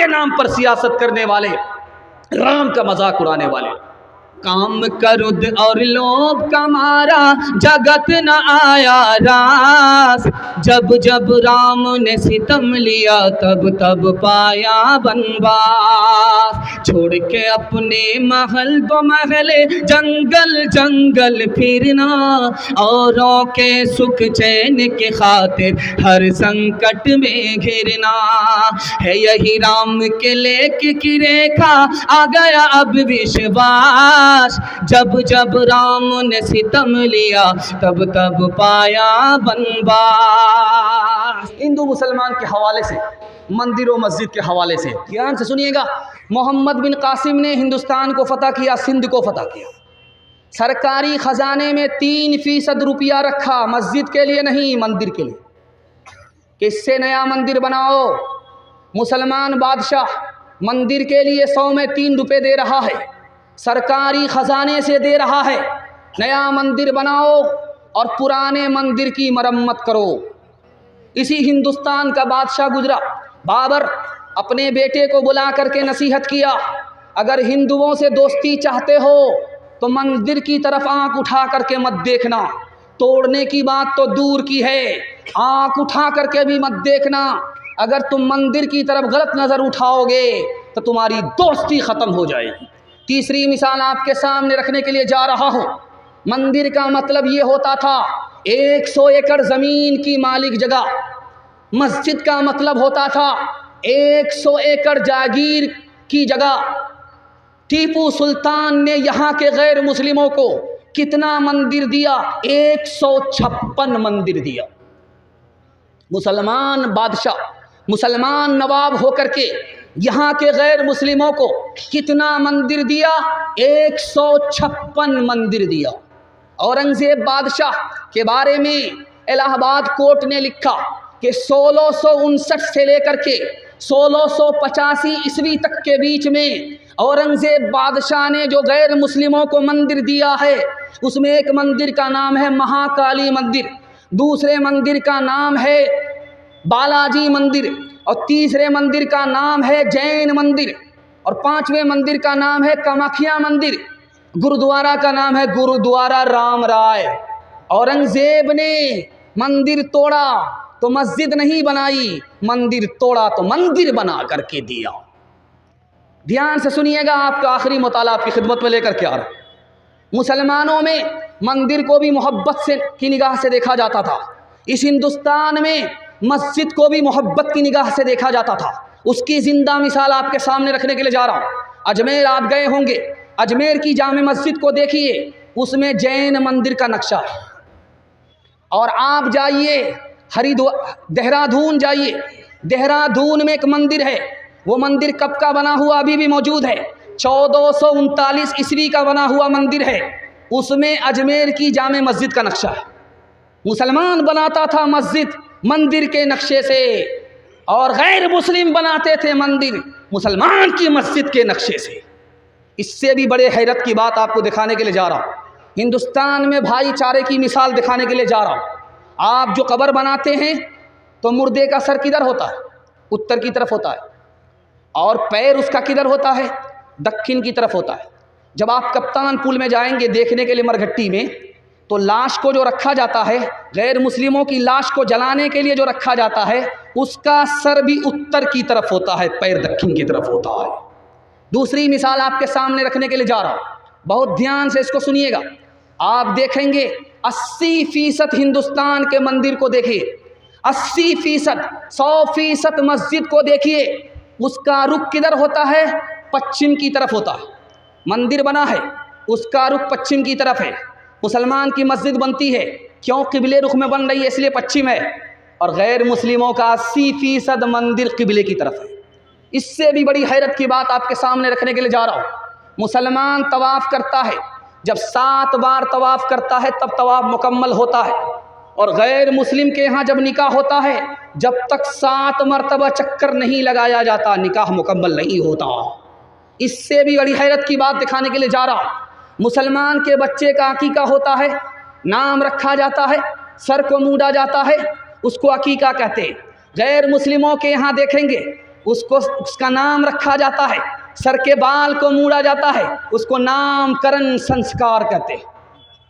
के नाम पर सियासत करने वाले, राम का मजाक उड़ाने वाले। काम करुद और लोभ कमारा जगत न आया रास, जब जब राम ने सितम लिया तब तब पाया बनवास। छोड़ के अपने महल दो महले जंगल जंगल फिरना, औरों के सुख चैन के खातिर हर संकट में घिरना। है यही राम के लेख की रेखा आ गया अब विश्वास, जब जब राम ने सितम लिया तब तब पाया बनवास। हिंदू मुसलमान के हवाले से, मंदिर और मस्जिद के हवाले से ध्यान से सुनिएगा। मोहम्मद बिन कासिम ने हिंदुस्तान को फतह किया, सिंध को फतह किया। सरकारी खजाने में 3% रुपया रखा, मस्जिद के लिए नहीं, मंदिर के लिए। किससे नया मंदिर बनाओ? मुसलमान बादशाह मंदिर के लिए 100 में 3 रुपये दे रहा है, सरकारी खजाने से दे रहा है। नया मंदिर बनाओ और पुराने मंदिर की मरम्मत करो। इसी हिंदुस्तान का बादशाह गुजरा, बाबर, अपने बेटे को बुला करके नसीहत किया, अगर हिंदुओं से दोस्ती चाहते हो तो मंदिर की तरफ आंख उठा करके मत देखना। तोड़ने की बात तो दूर की है, आंख उठा करके भी मत देखना। अगर तुम मंदिर की तरफ गलत नज़र उठाओगे तो तुम्हारी दोस्ती ख़त्म हो जाएगी। तीसरी मिसाल आपके सामने रखने के लिए जा रहा हूँ। मंदिर का मतलब ये होता था 100 एकड़ ज़मीन की मालिक जगह। मस्जिद का मतलब होता था 100 एकड़ जागीर की जगह। टीपू सुल्तान ने यहाँ के गैर मुस्लिमों को कितना मंदिर दिया? 156 मंदिर दिया। मुसलमान बादशाह, मुसलमान नवाब होकर के यहाँ के गैर मुस्लिमों को कितना मंदिर दिया? 156 मंदिर दिया। औरंगज़ेब बादशाह के बारे में इलाहाबाद कोर्ट ने लिखा कि 1659 से लेकर के 1685 ईस्वी तक के बीच में औरंगज़ेब बादशाह ने जो गैर मुस्लिमों को मंदिर दिया है, उसमें एक मंदिर का नाम है महाकाली मंदिर, दूसरे मंदिर का नाम है बालाजी मंदिर, और तीसरे मंदिर का नाम है जैन मंदिर, और 5वें मंदिर का नाम है कामाख्या मंदिर। गुरुद्वारा का नाम है गुरुद्वारा राम राय। औरंगज़ेब ने मंदिर तोड़ा तो मस्जिद नहीं बनाई, मंदिर तोड़ा तो मंदिर बना करके दिया। ध्यान से सुनिएगा, आपका आखिरी मुताला आपकी खिदमत में लेकर के आ रहा। मुसलमानों में मंदिर को भी मोहब्बत से की निगाह से देखा जाता था। इस हिंदुस्तान में मस्जिद को भी मोहब्बत की निगाह से देखा जाता था। उसकी ज़िंदा मिसाल आपके सामने रखने के लिए जा रहा हूँ। अजमेर आप गए होंगे, अजमेर की जामे मस्जिद को देखिए, उसमें जैन मंदिर का नक्शा है। और आप जाइए देहरादून जाइए, देहरादून में एक मंदिर है, वो मंदिर कब का बना हुआ अभी भी मौजूद है, 1439 ईस्वी का बना हुआ मंदिर है। उसमें अजमेर की जामे मस्जिद का नक्शा है। मुसलमान बनाता था मस्जिद मंदिर के नक्शे से, और गैर मुस्लिम बनाते थे मंदिर मुसलमान की मस्जिद के नक्शे से। इससे भी बड़े हैरत की बात आपको दिखाने के लिए जा रहा हूँ। हिंदुस्तान में भाईचारे की मिसाल दिखाने के लिए जा रहा हूँ। आप जो कब्र बनाते हैं तो मुर्दे का सर किधर होता है? उत्तर की तरफ होता है, और पैर उसका किधर होता है? दक्षिण की तरफ होता है। जब आप कप्तान पुल में जाएंगे देखने के लिए मरघट्टी में, तो लाश को जो रखा जाता है, गैर मुस्लिमों की लाश को जलाने के लिए जो रखा जाता है, उसका सर भी उत्तर की तरफ होता है, पैर दक्षिण की तरफ होता है। दूसरी मिसाल आपके सामने रखने के लिए जा रहा हूँ, बहुत ध्यान से इसको सुनिएगा। आप देखेंगे 80% हिंदुस्तान के मंदिर को देखिए, 80%, 100% मस्जिद को देखिए, उसका रुख किधर होता है? पश्चिम की तरफ होता है। मंदिर बना है, उसका रुख पश्चिम की तरफ है। मुसलमान की मस्जिद बनती है, क्यों? किबले रुख में बन रही है, इसलिए पश्चिम है। और गैर मुस्लिमों का 80% मंदिर किबले की तरफ है। इससे भी बड़ी हैरत की बात आपके सामने रखने के लिए जा रहा हूँ। मुसलमान तवाफ़ करता है, जब 7 बार तवाफ़ करता है तब तवाफ़ मुकम्मल होता है। और गैर मुस्लिम के यहाँ जब निकाह होता है, जब तक 7 मरतबा चक्कर नहीं लगाया जाता, निकाह मुकम्मल नहीं होता। इससे भी बड़ी हैरत की बात दिखाने के लिए जा रहा हूँ। मुसलमान के बच्चे का अकीका होता है, नाम रखा जाता है, सर को मूड़ा जाता है, उसको अकीका कहते हैं। गैर मुस्लिमों के यहाँ देखेंगे उसको उसका नाम रखा जाता है, सर के बाल को मूड़ा जाता है, उसको नामकरण संस्कार कहते हैं।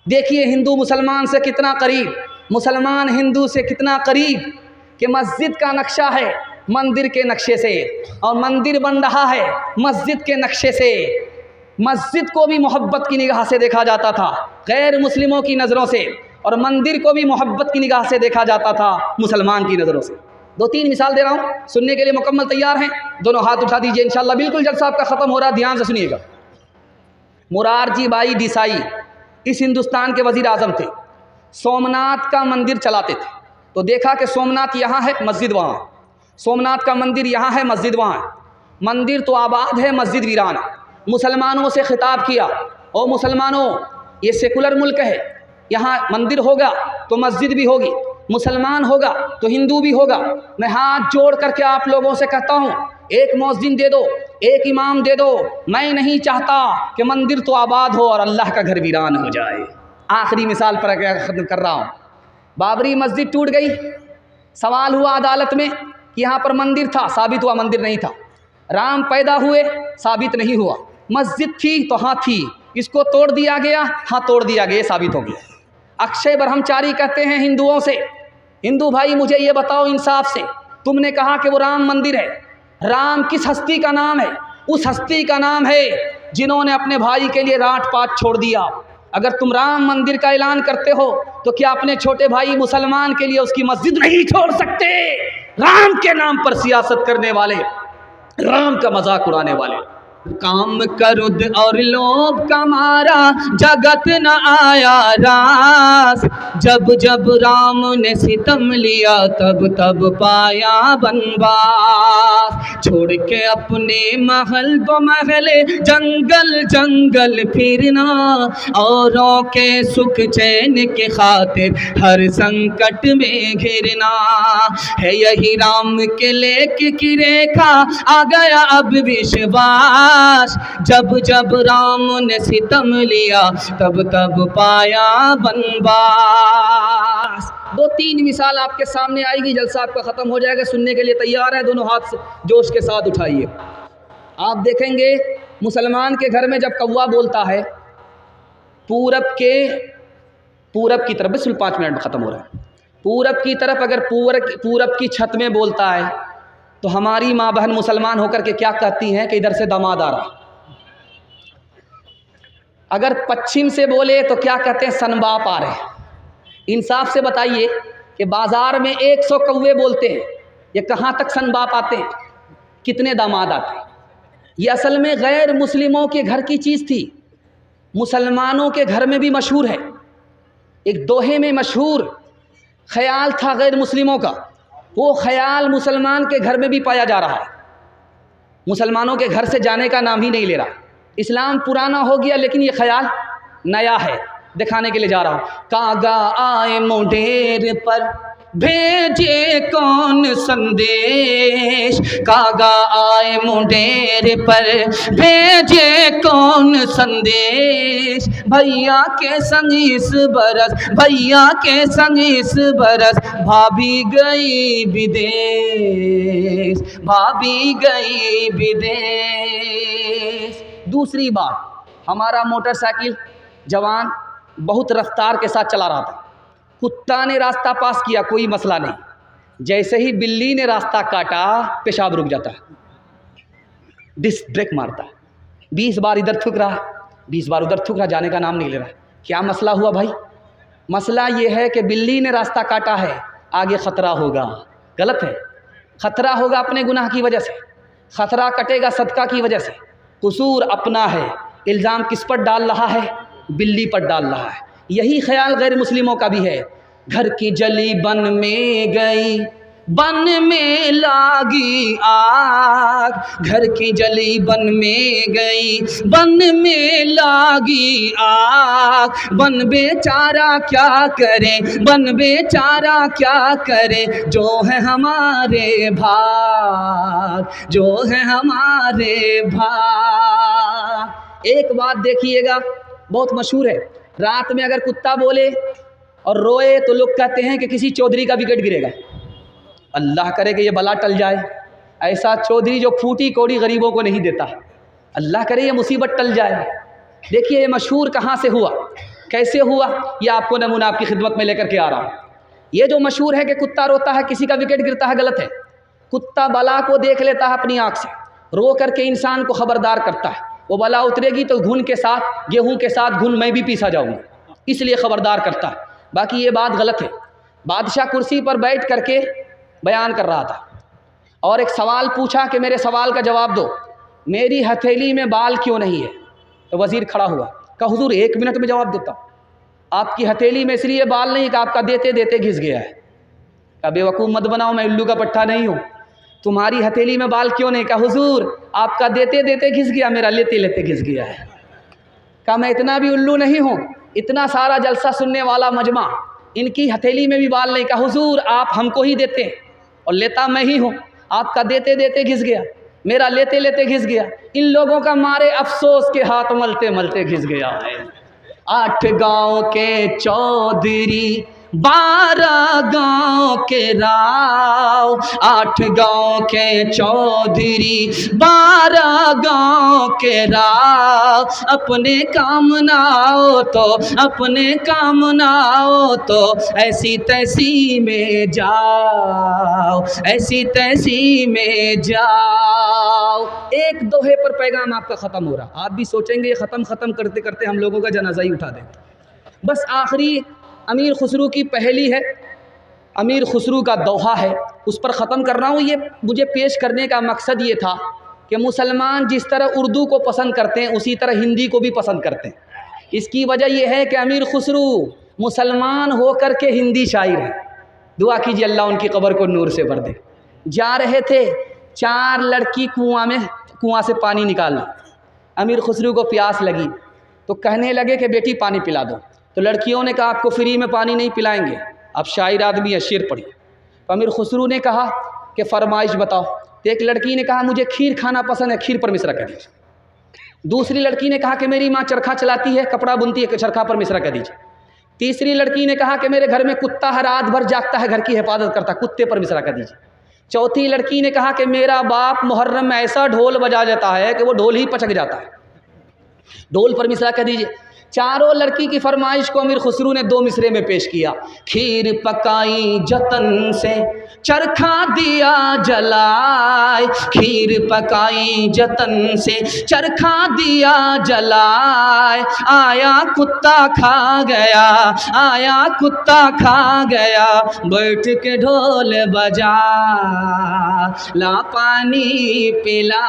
देखिए हिंदू मुसलमान से कितना करीब, मुसलमान हिंदू से कितना करीब कि मस्जिद का नक्शा है मंदिर के नक्शे से, और मंदिर बन रहा है मस्जिद के नक्शे से। मस्जिद को भी मोहब्बत की निगाह से देखा जाता था गैर मुस्लिमों की नज़रों से, और मंदिर को भी मोहब्बत की निगाह से देखा जाता था मुसलमान की नज़रों से। 2-3 मिसाल दे रहा हूँ, सुनने के लिए मुकम्मल तैयार हैं? दोनों हाथ उठा दीजिए इंशाल्लाह। बिल्कुल जलसा आपका ख़त्म हो रहा है, ध्यान से सुनिएगा। मुरारजी भाई देसाई इस हिंदुस्तान के वज़ीर आज़म थे, सोमनाथ का मंदिर चलाते थे। तो देखा कि सोमनाथ यहाँ है, मस्जिद वहाँ, सोमनाथ का मंदिर यहाँ है, मस्जिद वहाँ है। मंदिर तो आबाद है, मस्जिद वीरान है। मुसलमानों से खिताब किया, ओ मुसलमानों, ये सेकुलर मुल्क है, यहाँ मंदिर होगा तो मस्जिद भी होगी, मुसलमान होगा तो हिंदू भी होगा। मैं हाथ जोड़ करके आप लोगों से कहता हूँ, एक मौज़िन दे दो, एक इमाम दे दो। मैं नहीं चाहता कि मंदिर तो आबाद हो और अल्लाह का घर वीरान हो जाए। आखिरी मिसाल पर ख़त्म कर रहा हूँ। बाबरी मस्जिद टूट गई, सवाल हुआ अदालत में कि यहाँ पर मंदिर था, साबित हुआ मंदिर नहीं था। राम पैदा हुए, साबित नहीं हुआ। मस्जिद थी तो हाँ थी, इसको तोड़ दिया गया, हाँ तोड़ दिया गया, साबित हो गया। अक्षय ब्रह्मचारी कहते हैं हिंदुओं से, हिंदू भाई मुझे ये बताओ इंसाफ से, तुमने कहा कि वो राम मंदिर है, राम किस हस्ती का नाम है? उस हस्ती का नाम है जिन्होंने अपने भाई के लिए राट पाट छोड़ दिया। अगर तुम राम मंदिर का ऐलान करते हो तो क्या अपने छोटे भाई मुसलमान के लिए उसकी मस्जिद नहीं छोड़ सकते? राम के नाम पर सियासत करने वाले, राम का मजाक उड़ाने वाले। काम करुद और लोभ कमारा, जगत न आया रास। जब जब राम ने सितम लिया, तब तब पाया बनवास। छोड़ के अपने महल दो महले, जंगल जंगल फिरना, औरों के सुख चैन के खातिर हर संकट में घिरना। है यही राम के लेख की रेखा, आ गया अब विश्वास। जब जब राम ने सितम लिया, तब तब पाया बनवास। 2-3 मिसाल आपके सामने आएगी, जलसा आपका ख़त्म हो जाएगा। सुनने के लिए तैयार है? दोनों हाथ जोश के साथ उठाइए। आप देखेंगे मुसलमान के घर में जब कौवा बोलता है, पूरब की तरफ, सिर्फ 5 मिनट में ख़त्म हो रहा है। पूरब की तरफ अगर पूरब की छत में बोलता है तो हमारी माँ बहन मुसलमान होकर के क्या कहती हैं कि इधर से दामाद आ रहा। अगर पश्चिम से बोले तो क्या कहते हैं? सनबाप आ रहे। इंसाफ से बताइए कि बाज़ार में 100 कौवे बोलते हैं, ये कहाँ तक सनबाप आते हैं? कितने दामाद आते हैं? ये असल में गैर मुस्लिमों के घर की चीज़ थी, मुसलमानों के घर में भी मशहूर है। एक दोहे में मशहूर ख्याल था गैर मुस्लिमों का, वो ख्याल मुसलमान के घर में भी पाया जा रहा है। मुसलमानों के घर से जाने का नाम ही नहीं ले रहा। इस्लाम पुराना हो गया लेकिन ये ख्याल नया है, दिखाने के लिए जा रहा हूँ। कागा आए मुंडेर पर, भेजे कौन संदेश? कागा आए मुंडेर पर, भेजे कौन संदेश? भैया के संग इस बरस, भैया के संग इस बरस, भाभी गई विदेश, भाभी गई विदेश। दूसरी बात, हमारा मोटरसाइकिल जवान बहुत रफ्तार के साथ चला रहा था, कुत्ता ने रास्ता पास किया, कोई मसला नहीं। जैसे ही बिल्ली ने रास्ता काटा, पेशाब रुक जाता है, डिस्क ब्रेक मारता है। 20 बार इधर थूक रहा, 20 बार उधर थूक रहा, जाने का नाम नहीं ले रहा। क्या मसला हुआ भाई? मसला ये है कि बिल्ली ने रास्ता काटा है, आगे ख़तरा होगा। गलत है, ख़तरा होगा अपने गुनाह की वजह से, ख़तरा कटेगा सदका की वजह से। कसूर अपना है, इल्ज़ाम किस पर डाल रहा है? बिल्ली पर डाल रहा है। यही ख्याल गैर मुस्लिमों का भी है। घर की जली बन में गई, बन में लागी आग। घर की जली बन में गई, बन में लागी आग। बन बेचारा क्या करे, बन बेचारा क्या करे, जो है हमारे भाग, जो है हमारे भाग। एक बात देखिएगा, बहुत मशहूर है, रात में अगर कुत्ता बोले और रोए तो लोग कहते हैं कि किसी चौधरी का विकेट गिरेगा। अल्लाह करे कि ये बला टल जाए, ऐसा चौधरी जो फूटी कौड़ी गरीबों को नहीं देता। अल्लाह करे ये मुसीबत टल जाए। देखिए ये मशहूर कहाँ से हुआ, कैसे हुआ, ये आपको नमूना आपकी खिदमत में लेकर के आ रहा हूँ। ये जो मशहूर है कि कुत्ता रोता है, किसी का विकेट गिरता है, गलत है। कुत्ता बला को देख लेता है अपनी आँख से, रो करके इंसान को खबरदार करता है, वो बला उतरेगी तो घुन के साथ, गेहूं के साथ घुन मैं भी पीसा जाऊंगा, इसलिए खबरदार करता है। बाकी ये बात गलत है। बादशाह कुर्सी पर बैठ करके बयान कर रहा था और एक सवाल पूछा कि मेरे सवाल का जवाब दो, मेरी हथेली में बाल क्यों नहीं है। तो वज़ीर खड़ा हुआ, कहा हुजूर 1 मिनट में जवाब देता हूँ। आपकी हथेली में इसलिए बाल नहीं कि आपका देते देते घिस गया है। कहा बेवकूफ़ मत बनाओ, मैं उल्लू का पट्टा नहीं हूँ। तुम्हारी हथेली में बाल क्यों नहीं? कहा हुजूर आपका देते देते घिस गया, मेरा लेते लेते घिस गया है। कहा मैं इतना भी उल्लू नहीं हूँ, इतना सारा जलसा सुनने वाला मजमा, इनकी हथेली में भी बाल नहीं। कहा हुजूर आप हमको ही देते हैं और लेता मैं ही हूँ, आपका देते देते घिस गया, मेरा लेते लेते घिस गया, इन लोगों का मारे अफसोस के हाथ मलते मलते घिस गया है। 8 गाँव के चौधरी 12 गाँव के राव, 8 गाँव के चौधरी 12 गाँव के राव, अपने काम ना हो तो, अपने काम ना हो तो ऐसी तैसी में जाओ, ऐसी तैसी में जाओ। एक दोहे पर पैगाम आपका ख़त्म हो रहा। आप भी सोचेंगे ये ख़त्म करते करते हम लोगों का जनाजा ही उठा देंगे। बस आखिरी अमीर खुसरू की पहली है, अमीर खुसरू का दोहा है, उस पर ख़त्म कर रहा हूँ। ये मुझे पेश करने का मकसद ये था कि मुसलमान जिस तरह उर्दू को पसंद करते हैं उसी तरह हिंदी को भी पसंद करते हैं। इसकी वजह यह है कि अमीर खुसरू मुसलमान होकर के हिंदी शायर है। दुआ कीजिए अल्लाह उनकी कब्र को नूर से भर दे। जा रहे थे, 4 लड़की कुआं से पानी निकाल ली। अमीर खुसरू को प्यास लगी तो कहने लगे कि बेटी पानी पिला दो। तो लड़कियों ने कहा आपको फ्री में पानी नहीं पिलाएंगे, आप शायर आदमी है, शेर पढ़िए। तो अमीर खुसरू ने कहा कि फरमाइश बताओ। तो एक लड़की ने कहा मुझे खीर खाना पसंद है, खीर पर मिश्रा कर दीजिए। दूसरी लड़की ने कहा कि मेरी माँ चरखा चलाती है, कपड़ा बुनती है, चरखा पर मिश्रा कर दीजिए। तीसरी लड़की ने कहा कि मेरे घर में कुत्ता है, रात भर जागता है, घर की हिफाजत करता, कुत्ते पर मिश्रा कर दीजिए। चौथी लड़की ने कहा कि मेरा बाप मुहर्रम में ऐसा ढोल बजा जाता है कि वो ढोल ही पचक जाता है, ढोल पर मिश्रा कर दीजिए। चारों लड़की की फरमाइश को अमीर खुसरू ने 2 मिसरे में पेश किया। खीर पकाई जतन से चरखा दिया जलाए, खीर पकाई जतन से चरखा दिया जलाए, आया कुत्ता खा गया, आया कुत्ता खा गया, बैठ के ढोल बजा ला पानी पिला।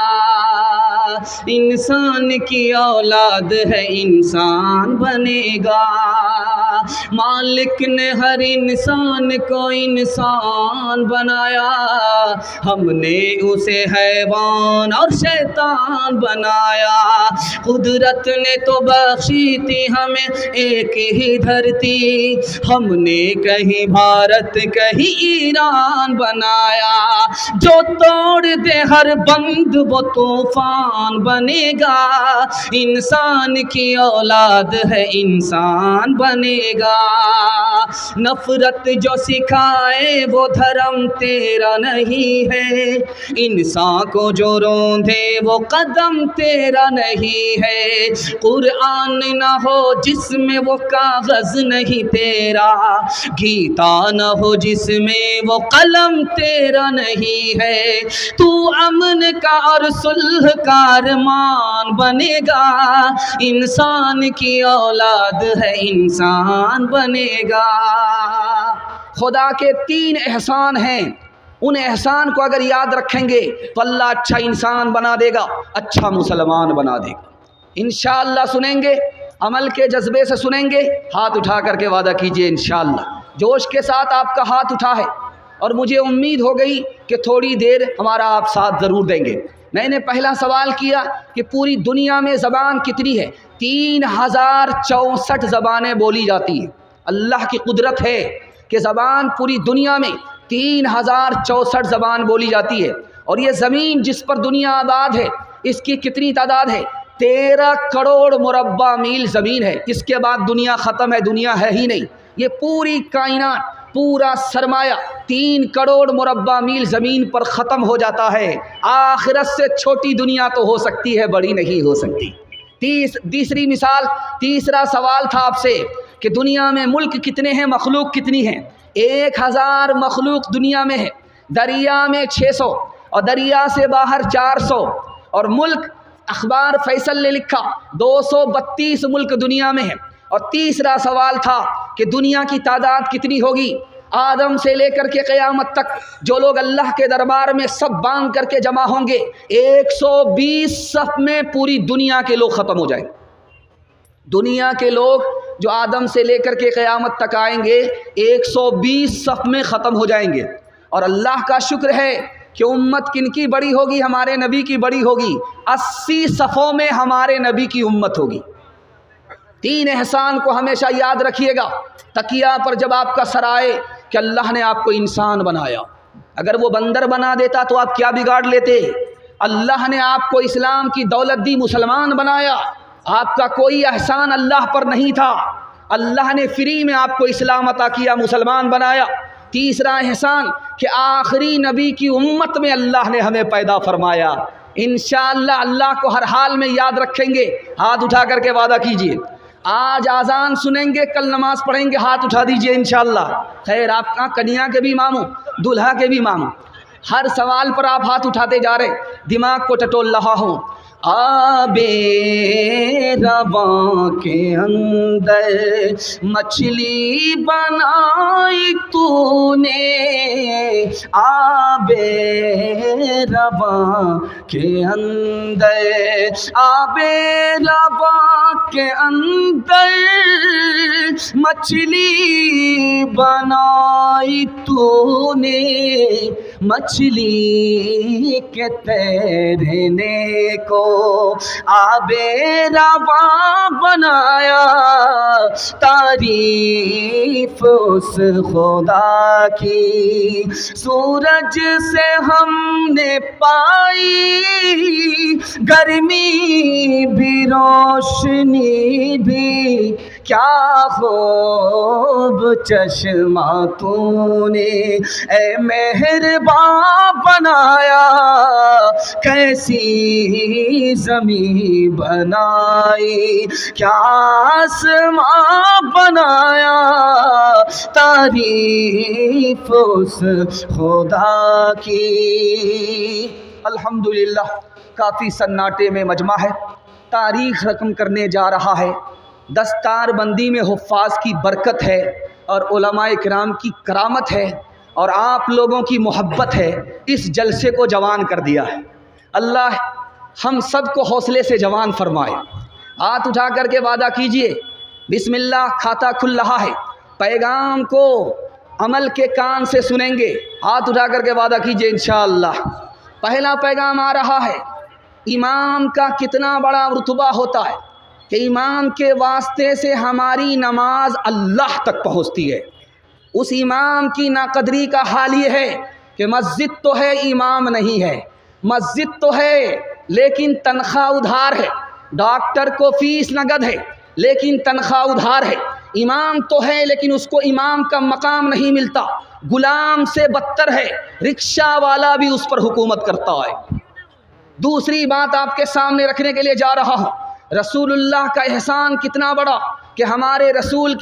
इंसान की औलाद है इंसान बनेगा, मालिक ने हर इंसान को इंसान बनाया, हमने उसे हैवान और शैतान बनाया। कुदरत ने तो बख्शी थी हमें एक ही धरती, हमने कहीं भारत कहीं ईरान बनाया। जो तोड़ दे हर बंद वो तूफान बनेगा, इंसान की औलाद है इंसान बनेगा। नफरत जो सिखाए वो धर्म तेरा नहीं है, इंसान को जो रोंदे वो कदम तेरा नहीं है। कुरान ना हो जिसमें वो कागज़ नहीं तेरा, गीता ना हो जिसमें वो कलम तेरा नहीं है। तू अमन का और सुलह का अरमान बनेगा, इंसान की औलाद है इंसान बनेगा। खुदा के 3 एहसान हैं, उन एहसान को अगर याद रखेंगे तो अल्लाह अच्छा इंसान बना देगा, अच्छा मुसलमान बना देगा। इंशाअल्लाह सुनेंगे, अमल के जज्बे से सुनेंगे। हाथ उठा करके वादा कीजिए इंशाअल्लाह। जोश के साथ आपका हाथ उठा है और मुझे उम्मीद हो गई कि थोड़ी देर हमारा आप साथ ज़रूर देंगे। मैंने पहला सवाल किया कि पूरी दुनिया में ज़बान कितनी है? 3064 ज़बानें बोली जाती हैं। अल्लाह की कुदरत है कि ज़बान पूरी दुनिया में 3064 ज़बान बोली जाती है। और ये ज़मीन जिस पर दुनिया आबाद है इसकी कितनी तादाद है? 13 करोड़ मुरब्बा मील ज़मीन है। इसके बाद दुनिया ख़त्म है, दुनिया है ही नहीं। ये पूरी कायनात पूरा सरमाया 3 करोड़ मुरब्बा मील ज़मीन पर ख़त्म हो जाता है। आखिरत से छोटी दुनिया तो हो सकती है, बड़ी नहीं हो सकती। तीसरी मिसाल, तीसरा सवाल था आपसे कि दुनिया में मुल्क कितने हैं, मखलूक कितनी हैं। 1000 मखलूक दुनिया में है, दरिया में 600 और दरिया से बाहर 400 और मुल्क अखबार फैसल ने लिखा 232 मुल्क दुनिया में है। और तीसरा सवाल था कि दुनिया की तादाद कितनी होगी। आदम से लेकर के क़यामत तक जो लोग अल्लाह के दरबार में सब बांध करके जमा होंगे, 120 सफ़ में पूरी दुनिया के लोग ख़त्म हो जाएंगे। दुनिया के लोग जो आदम से लेकर के क़यामत तक आएंगे 120 सफ़ में ख़त्म हो जाएंगे। और अल्लाह का शुक्र है कि उम्मत किनकी बड़ी होगी, हमारे नबी की बड़ी होगी। 80 सफ़ों में हमारे नबी की उम्मत होगी। 3 एहसान को हमेशा याद रखिएगा। तकिया पर जब आपका सर आए कि अल्लाह ने आपको इंसान बनाया, अगर वो बंदर बना देता तो आप क्या बिगाड़ लेते। अल्लाह ने आपको इस्लाम की दौलत दी, मुसलमान बनाया। आपका कोई एहसान अल्लाह पर नहीं था, अल्लाह ने फ्री में आपको इस्लाम अता किया, मुसलमान बनाया। तीसरा एहसान कि आखिरी नबी की उम्मत में अल्लाह ने हमें पैदा फरमाया। इंशाअल्लाह अल्लाह को हर हाल में याद रखेंगे। हाथ उठा करके वादा कीजिए, आज आज़ान सुनेंगे, कल नमाज पढ़ेंगे, हाथ उठा दीजिए इंशाअल्लाह। खैर, आपका कन्या के भी इमाम हूँ, दूल्हा के भी इमाम हूँ। हर सवाल पर आप हाथ उठाते जा रहे, दिमाग को टटोल रहा हूँ। आबे रवां के अंदर मछली बनाई तूने, आबे रवां के अंदर, आबे रवां के अंदर मछली बनाई तूने, मछली के तैरने को आबे रवां बनाया। तारीफ उस खुदा की सूरज से हमने पाई, गर्मी भी रोशनी भी, क्या खूब चश्मा तूने ए मेहरबान बनाया। कैसी ज़मीं बनाई, क्या आसमां बनाया। तारीफ उस खुदा की। अल्हम्दुलिल्लाह, काफ़ी सन्नाटे में मजमा है, तारीख़ रकम करने जा रहा है। दस्तारबंदी में हुफ़्फ़ाज़ की बरकत है और उलमाए किराम की करामत है और आप लोगों की मोहब्बत है, इस जलसे को जवान कर दिया है। अल्लाह हम सब को हौसले से जवान फरमाए। हाथ उठा करके वादा कीजिए, बिस्मिल्लाह, खाता खुल रहा है, पैगाम को अमल के कान से सुनेंगे। हाथ उठा करके वादा कीजिए इंशाअल्लाह। पहला पैगाम आ रहा है, इमाम का कितना बड़ा रुतबा होता है कि इमाम के वास्ते से हमारी नमाज अल्लाह तक पहुँचती है। उस इमाम की नाकदरी का हाल ये है कि मस्जिद तो है, इमाम नहीं है। मस्जिद तो है लेकिन तनख्वाह उधार है, डॉक्टर को फीस नगद है लेकिन तनख्वाह उधार है। इमाम तो है लेकिन उसको इमाम का मकाम नहीं मिलता, गुलाम से बदतर है, रिक्शा वाला भी उस पर हुकूमत करता है। दूसरी बात आपके सामने रखने के लिए जा रहा हूँ, रसूलुल्लाह का एहसान कितना बड़ा कि हमारे रसूल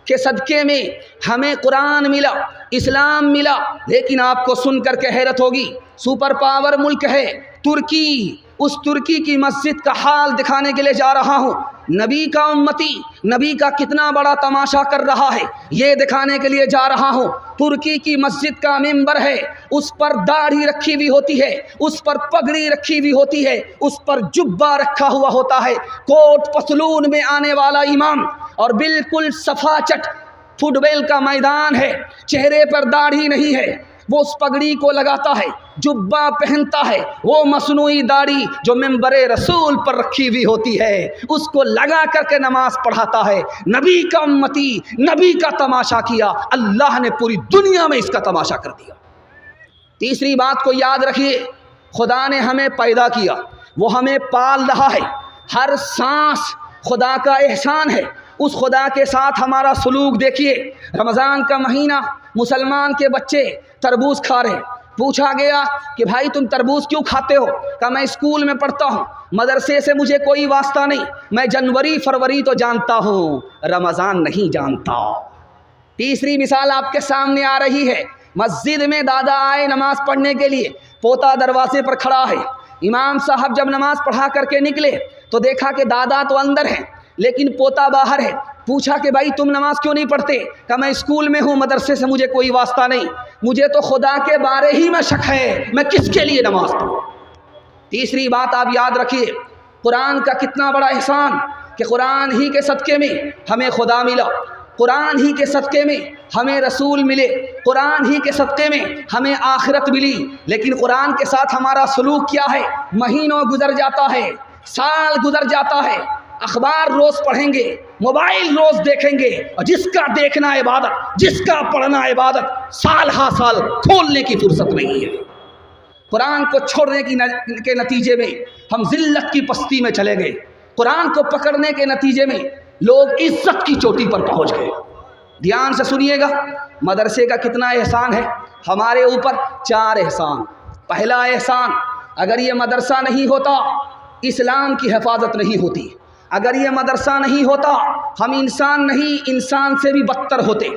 के सदक़े में हमें कुरान मिला, इस्लाम मिला। लेकिन आपको सुनकर के हैरत होगी, सुपर पावर मुल्क है तुर्की, उस तुर्की की मस्जिद का हाल दिखाने के लिए जा रहा हूँ। नबी का उम्मती नबी का कितना बड़ा तमाशा कर रहा है, ये दिखाने के लिए जा रहा हूँ। तुर्की की मस्जिद का मिंबर है, उस पर दाढ़ी रखी हुई होती है, उस पर पगड़ी रखी हुई होती है, उस पर जुब्बा रखा हुआ होता है, कोट पतलून में आने वाला इमाम, और बिल्कुल सफाचट फुटबॉल का मैदान है, चेहरे पर दाढ़ी नहीं है, वो उस पगड़ी को लगाता है, जुब्बा पहनता है, वो मसनूई दाढ़ी जो मिंबरे रसूल पर रखी हुई होती है उसको लगा करके नमाज पढ़ाता है। नबी का उम्मती, नबी का तमाशा किया, अल्लाह ने पूरी दुनिया में इसका तमाशा कर दिया। तीसरी बात को याद रखिए, खुदा ने हमें पैदा किया, वो हमें पाल रहा है, हर सांस खुदा का एहसान है। उस खुदा के साथ हमारा सलूक देखिए। रमज़ान का महीना मुसलमान के बच्चे तरबूज खा रहे। पूछा गया कि भाई तुम तरबूज क्यों खाते हो? कहा मैं स्कूल में पढ़ता हूँ, मदरसे से मुझे कोई वास्ता नहीं, मैं जनवरी फरवरी तो जानता हूँ, रमज़ान नहीं जानता। तीसरी मिसाल आपके सामने आ रही है। मस्जिद में दादा आए नमाज पढ़ने के लिए, पोता दरवाजे पर खड़ा है। इमाम साहब जब नमाज पढ़ा करके निकले तो देखा कि दादा तो अंदर है लेकिन पोता बाहर है। पूछा कि भाई तुम नमाज क्यों नहीं पढ़ते? कहा मैं स्कूल में हूँ, मदरसे से मुझे कोई वास्ता नहीं, मुझे तो खुदा के बारे ही में शक है, मैं किसके लिए नमाज पढ़ूँ। तीसरी बात आप याद रखिए, कुरान का कितना बड़ा एहसान कि कुरान ही के सदक़े में हमें खुदा मिला, कुरान ही के सदक़े में हमें रसूल मिले, कुरान ही के सदक़े में हमें आखिरत मिली। लेकिन कुरान के साथ हमारा सलूक क्या है? महीनों गुजर जाता है, साल गुजर जाता है, अखबार रोज़ पढ़ेंगे, मोबाइल रोज़ देखेंगे, और जिसका देखना इबादत, जिसका पढ़ना इबादत, साल हा साल खोलने की फुर्सत नहीं है। कुरान को छोड़ने के नतीजे में हम ज़िल्लत की पस्ती में चले गए, कुरान को पकड़ने के नतीजे में लोग इज्जत की चोटी पर पहुंच गए। ध्यान से सुनिएगा, मदरसे का कितना एहसान है हमारे ऊपर। 4 एहसान। पहला एहसान, अगर ये मदरसा नहीं होता इस्लाम की हिफाजत नहीं होती, अगर ये मदरसा नहीं होता हम इंसान नहीं, इंसान से भी बदतर होते,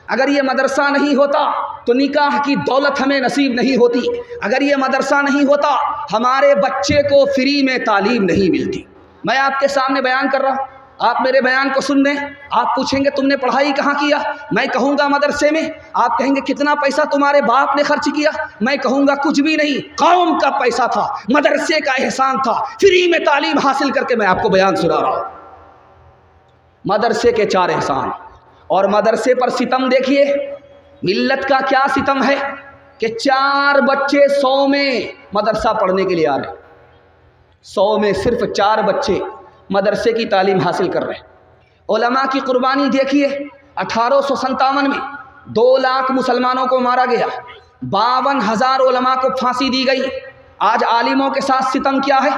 अगर ये मदरसा नहीं होता तो निकाह की दौलत हमें नसीब नहीं होती, अगर ये मदरसा नहीं होता हमारे बच्चे को फ्री में तालीम नहीं मिलती। मैं आपके सामने बयान कर रहा हूँ, आप मेरे बयान को सुन रहे हैं। आप पूछेंगे तुमने पढ़ाई कहाँ किया? मैं कहूँगा मदरसे में। आप कहेंगे कितना पैसा तुम्हारे बाप ने खर्च किया? मैं कहूँगा कुछ भी नहीं, कौम का पैसा था, मदरसे का एहसान था, फ्री में तालीम हासिल करके मैं आपको बयान सुना रहा हूँ। मदरसे के 4 एहसान। और मदरसे पर सितम देखिए, मिल्लत का क्या सितम है कि 4 बच्चे 100 में मदरसा पढ़ने के लिए आ रहे हैं, 100 में सिर्फ 4 बच्चे मदरसे की तालीम हासिल कर रहे हैं। उलमा की कुर्बानी देखिए, 1857 में 2 लाख मुसलमानों को मारा गया, 52,000 उलमा को फांसी दी गई। आज आलिमों के साथ सितम क्या है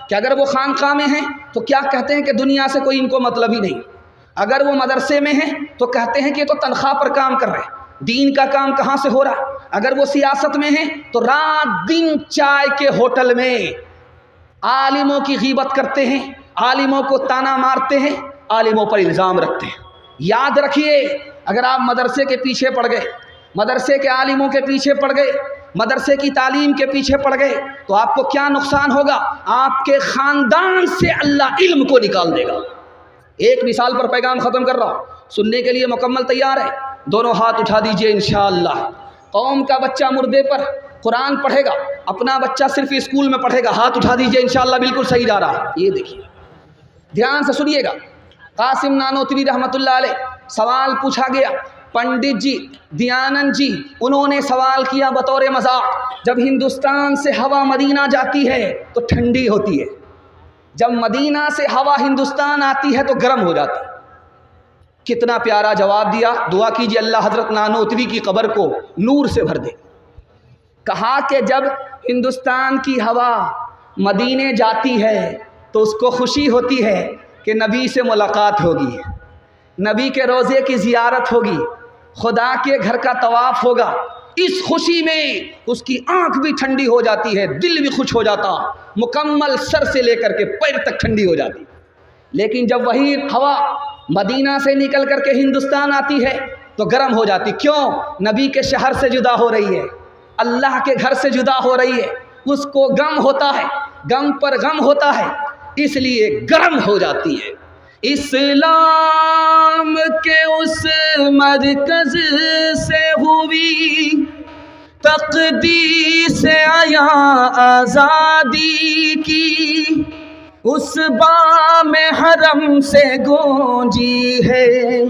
कि अगर वो खानका में हैं तो क्या कहते हैं कि दुनिया से कोई इनको मतलब ही नहीं, अगर वो मदरसे में हैं तो कहते हैं कि ये तो तनख्वाह पर काम कर रहे हैं, दीन का काम कहाँ से हो रहा। अगर वो सियासत में हैं तो रात दिन चाय के होटल में आलिमों की गीबत करते हैं, आलिमों को ताना मारते हैं, आलिमों पर इल्ज़ाम रखते हैं। याद रखिए, अगर आप मदरसे के पीछे पड़ गए, मदरसे के आलिमों के पीछे पड़ गए, मदरसे की तालीम के पीछे पड़ गए तो आपको क्या नुकसान होगा? आपके ख़ानदान से अल्लाह इल्म को निकाल देगा। एक मिसाल पर पैगाम ख़त्म कर रहा हूँ, सुनने के लिए मुकम्मल तैयार है? दोनों हाथ उठा दीजिए इंशाअल्लाह। कौम का बच्चा मुर्दे पर कुरान पढ़ेगा, अपना बच्चा सिर्फ स्कूल में पढ़ेगा, हाथ उठा दीजिए इंशाअल्लाह। बिल्कुल सही जा रहा है। ये देखिए, ध्यान से सुनिएगा। कासिम नानोतवी रहमतुल्लाह अलैह, सवाल पूछा गया, पंडित जी दयानंद जी उन्होंने सवाल किया बतौर मजाक, जब हिंदुस्तान से हवा मदीना जाती है तो ठंडी होती है, जब मदीना से हवा हिंदुस्तान आती है तो गर्म हो जाती है। कितना प्यारा जवाब दिया। दुआ कीजिए अल्लाह हजरत नानोतवी की कब्र को नूर से भर दे। कहा कि जब हिंदुस्तान की हवा मदीने जाती है तो उसको खुशी होती है कि नबी से मुलाकात होगी, नबी के रोज़े की ज़ियारत होगी, खुदा के घर का तवाफ़ होगा। इस खुशी में उसकी आंख भी ठंडी हो जाती है, दिल भी खुश हो जाता, मुकम्मल सर से लेकर के पैर तक ठंडी हो जाती। लेकिन जब वही हवा मदीना से निकल करके हिंदुस्तान आती है तो गर्म हो जाती। क्यों? नबी के शहर से जुदा हो रही है, अल्लाह के घर से जुदा हो रही है, उसको गम होता है, गम पर गम होता है, इसलिए गर्म हो जाती है। इस्लाम के उस मरकज से हुई तक़दीस आया आज़ादी की, उस बाम हरम से गूंजी है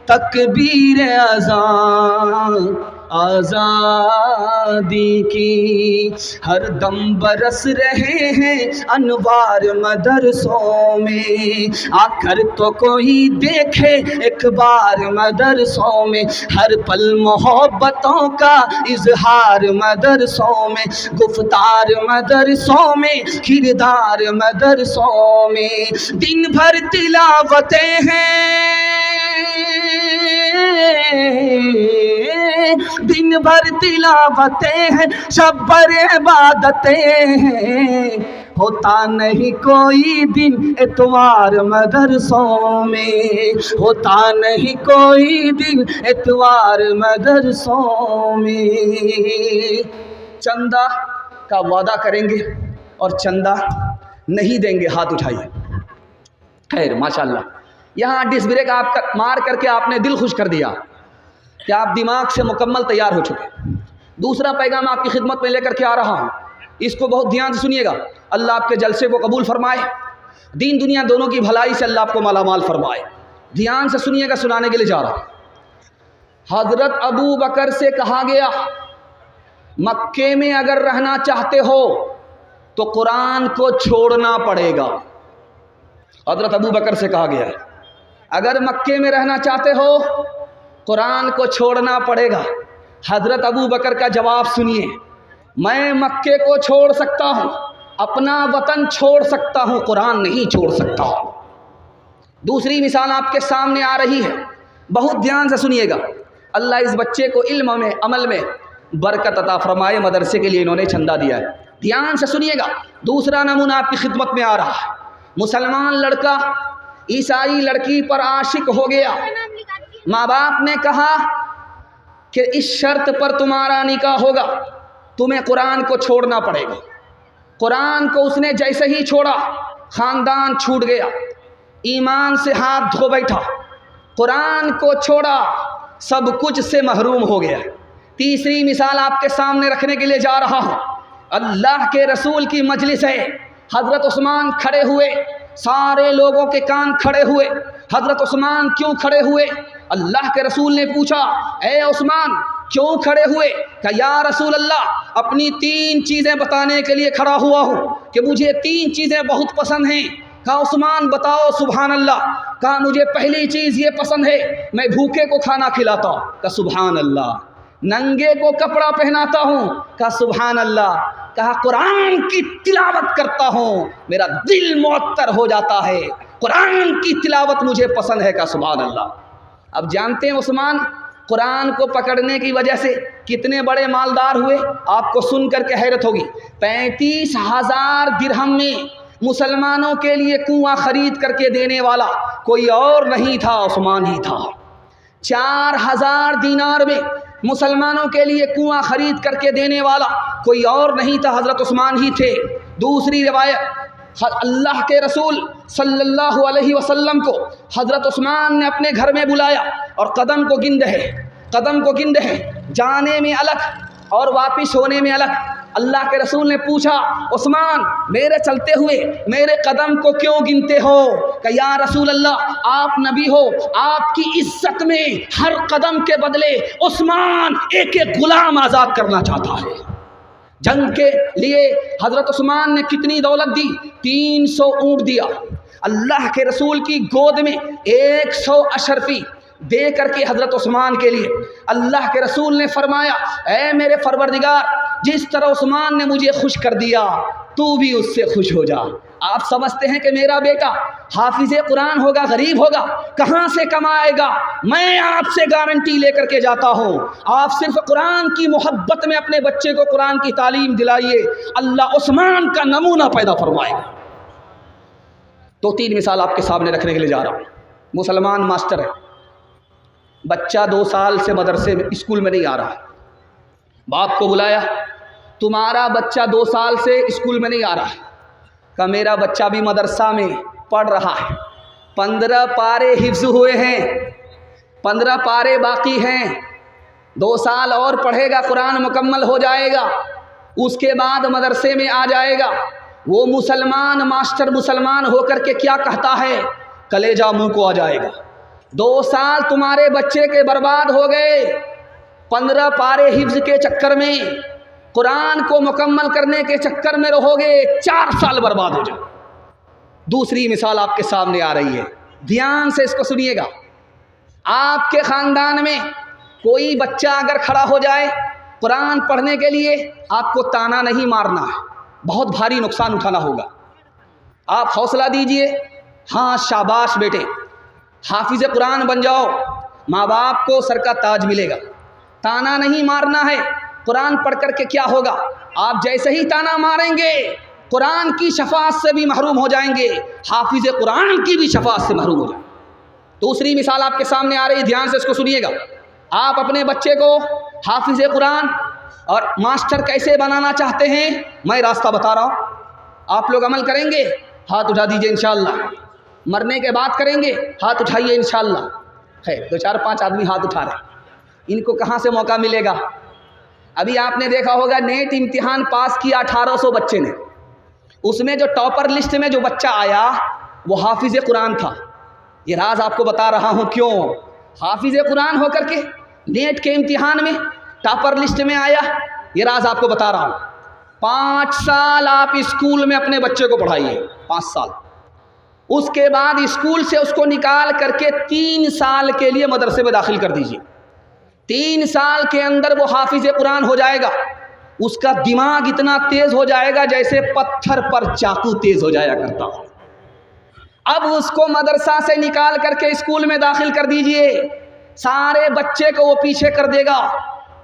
तकबीर अज़ान आज़ादी की। हर दम बरस रहे हैं अनवार मदरसों में, आकर तो कोई देखे एक बार मदरसों में, हर पल मोहब्बतों का इजहार मदरसों में, गुफ्तार मदरसों में, किरदार मदरसों में, दिन भर तिलावतें हैं हैं, दिन भर तिलावतें हैं, शब भर इबादतें हैं। होता नहीं कोई दिन इतवार मदरसों में, होता नहीं कोई दिन इतवार मदरसों में। चंदा का वादा करेंगे और चंदा नहीं देंगे, हाथ उठाइए। खैर माशाल्लाह, यहाँ डिस्क ब्रेक आप मार करके आपने दिल खुश कर दिया कि आप दिमाग से मुकम्मल तैयार हो चुके। दूसरा पैगाम आपकी खिदमत में लेकर के आ रहा हूँ, इसको बहुत ध्यान से सुनिएगा। अल्लाह आपके जलसे को कबूल फरमाए, दीन दुनिया दोनों की भलाई से अल्लाह आपको मालामाल फरमाए। ध्यान से सुनिएगा, सुनाने के लिए जा रहा हूँ। हज़रत अबू बकर से कहा गया, मक्के में अगर रहना चाहते हो तो कुरान को छोड़ना पड़ेगा। हज़रत अबू बकर से कहा गया, अगर मक्के में रहना चाहते हो कुरान को छोड़ना पड़ेगा। हज़रत अबू बकर का जवाब सुनिए, मैं मक्के को छोड़ सकता हूँ, अपना वतन छोड़ सकता हूँ, कुरान नहीं छोड़ सकता। दूसरी मिसाल आपके सामने आ रही है, बहुत ध्यान से सुनिएगा। अल्लाह इस बच्चे को इल्म में, अमल में बरकत अता फरमाए। मदरसे के लिए इन्होंने चंदा दिया है, ध्यान से सुनिएगा। दूसरा नमूना आपकी खिदमत में आ रहा है। मुसलमान लड़का ईसाई लड़की पर आशिक हो गया, माँ बाप ने कहा कि इस शर्त पर तुम्हारा निकाह होगा, तुम्हें कुरान को छोड़ना पड़ेगा। कुरान को उसने जैसे ही छोड़ा, ख़ानदान छूट गया, ईमान से हाथ धो बैठा। कुरान को छोड़ा, सब कुछ से महरूम हो गया। तीसरी मिसाल आपके सामने रखने के लिए जा रहा हूँ। अल्लाह के रसूल की मजलिस है, हज़रत उस्मान खड़े हुए, सारे लोगों के कान खड़े हुए। हज़रत उस्मान क्यों खड़े हुए? अल्लाह के रसूल ने पूछा, ए उस्मान क्यों खड़े हुए? कहा या रसूल अल्लाह, अपनी 3 चीज़ें बताने के लिए खड़ा हुआ हूँ कि मुझे 3 चीज़ें बहुत पसंद हैं। कहा उस्मान बताओ। सुभान अल्लाह। कहा मुझे पहली चीज़ ये पसंद है, मैं भूखे को खाना खिलाता हूँ। कहा सुभान अल्लाह। नंगे को कपड़ा पहनाता हूँ। कहा सुभान अल्लाह। कहा कुरान की तिलावत करता हूँ, मेरा दिल मुअत्तर हो जाता है, कुरान की तिलावत मुझे पसंद है। कहा सुभान अल्लाह। अब जानते हैं उस्मान कुरान को पकड़ने की वजह से कितने बड़े मालदार हुए, आपको सुनकर के हैरत होगी। 35,000 दिरहम में मुसलमानों के लिए कुआं खरीद करके देने वाला कोई और नहीं था, उस्मान ही था। 4,000 दीनार में मुसलमानों के लिए कुआं खरीद करके देने वाला कोई और नहीं था, हज़रत उस्मान ही थे। दूसरी रिवायत, अल्लाह के रसूल सल्लल्लाहु अलैहि वसल्लम को हज़रत उस्मान ने अपने घर में बुलाया और कदम को गिन रहे, जाने में अलग और वापिस होने में अलग। अल्लाह के रसूल ने पूछा, उस्मान मेरे चलते हुए मेरे कदम को क्यों गिनते हो? कहा या रसूल अल्लाह, आप नबी हो, आपकी इज्जत में हर कदम के बदले उस्मान एक एक गुलाम आज़ाद करना चाहता है। जंग के लिए हज़रत उस्मान ने कितनी दौलत दी? 300 ऊँट दिया। अल्लाह के रसूल की गोद में 100 अशरफी दे करके हज़रत उस्मान के लिए अल्लाह के रसूल ने फरमाया, ऐ मेरे फरवरदिगार, जिस तरह उस्मान ने मुझे खुश कर दिया, तू भी उससे खुश हो जा। आप समझते हैं कि मेरा बेटा हाफिज़े कुरान होगा, गरीब होगा, कहाँ से कमाएगा? मैं आपसे गारंटी लेकर के जाता हूँ, आप सिर्फ कुरान की मोहब्बत में अपने बच्चे को कुरान की तालीम दिलाइए, अल्लाह उस्मान का नमूना पैदा फरमाएगा। तो 3 मिसाल आपके सामने रखने के लिए जा रहा हूँ। मुसलमान मास्टर है, बच्चा 2 साल से मदरसे में, स्कूल में नहीं आ रहा। बाप को बुलाया, तुम्हारा बच्चा 2 साल से स्कूल में नहीं आ रहा। का मेरा बच्चा भी मदरसा में पढ़ रहा है, 15 पारे हिफ्ज़ हुए हैं, 15 पारे बाकी हैं, 2 साल और पढ़ेगा, कुरान मुकम्मल हो जाएगा, उसके बाद मदरसे में आ जाएगा। वो मुसलमान मास्टर मुसलमान होकर के क्या कहता है? कलेजा मुंह को आ जाएगा। 2 साल तुम्हारे बच्चे के बर्बाद हो गए, 15 पारे हिफ्ज़ के चक्कर में, कुरान को मुकम्मल करने के चक्कर में रहोगे, 4 साल बर्बाद हो जाए। दूसरी मिसाल आपके सामने आ रही है, ध्यान से इसको सुनिएगा। आपके ख़ानदान में कोई बच्चा अगर खड़ा हो जाए कुरान पढ़ने के लिए, आपको ताना नहीं मारना है, बहुत भारी नुकसान उठाना होगा। आप हौसला दीजिए, हाँ शाबाश बेटे, हाफिज़ कुरान बन जाओ, माँ बाप को सर का ताज मिलेगा। ताना नहीं मारना है। कुरान पढ़ कर के क्या होगा, आप जैसे ही ताना मारेंगे कुरान की शफाअत से भी महरूम हो जाएंगे, हाफिज़ कुरान की भी शफाअत से महरूम हो जाएंगे। दूसरी मिसाल आपके सामने आ रही है, ध्यान से इसको सुनिएगा। आप अपने बच्चे को हाफिज़ कुरान और मास्टर कैसे बनाना चाहते हैं, मैं रास्ता बता रहा हूँ। आप लोग अमल करेंगे, हाथ उठा दीजिए इंशाअल्लाह। मरने के बाद करेंगे, हाथ उठाइए इंशाअल्लाह। है 2-4-5 आदमी हाथ उठा रहे, इनको कहाँ से मौका मिलेगा। अभी आपने देखा होगा नेट इम्तिहान पास किया 1800 बच्चे ने, उसमें जो टॉपर लिस्ट में जो बच्चा आया वो हाफिज़ कुरान था। ये राज आपको बता रहा हूँ क्यों। हाफिज़ कुरान होकर के नेट के इम्तिहान में टॉपर लिस्ट में आया, ये राज आपको बता रहा हूँ। 5 साल आप स्कूल में अपने बच्चे को पढ़ाइए, 5 साल। उसके बाद स्कूल से उसको निकाल करके 3 साल के लिए मदरसे में दाखिल कर दीजिए। 3 साल के अंदर वो हाफिज़ कुरान हो जाएगा। उसका दिमाग इतना तेज़ हो जाएगा जैसे पत्थर पर चाकू तेज़ हो जाया करता हो। अब उसको मदरसा से निकाल करके स्कूल में दाखिल कर दीजिए, सारे बच्चे को वो पीछे कर देगा,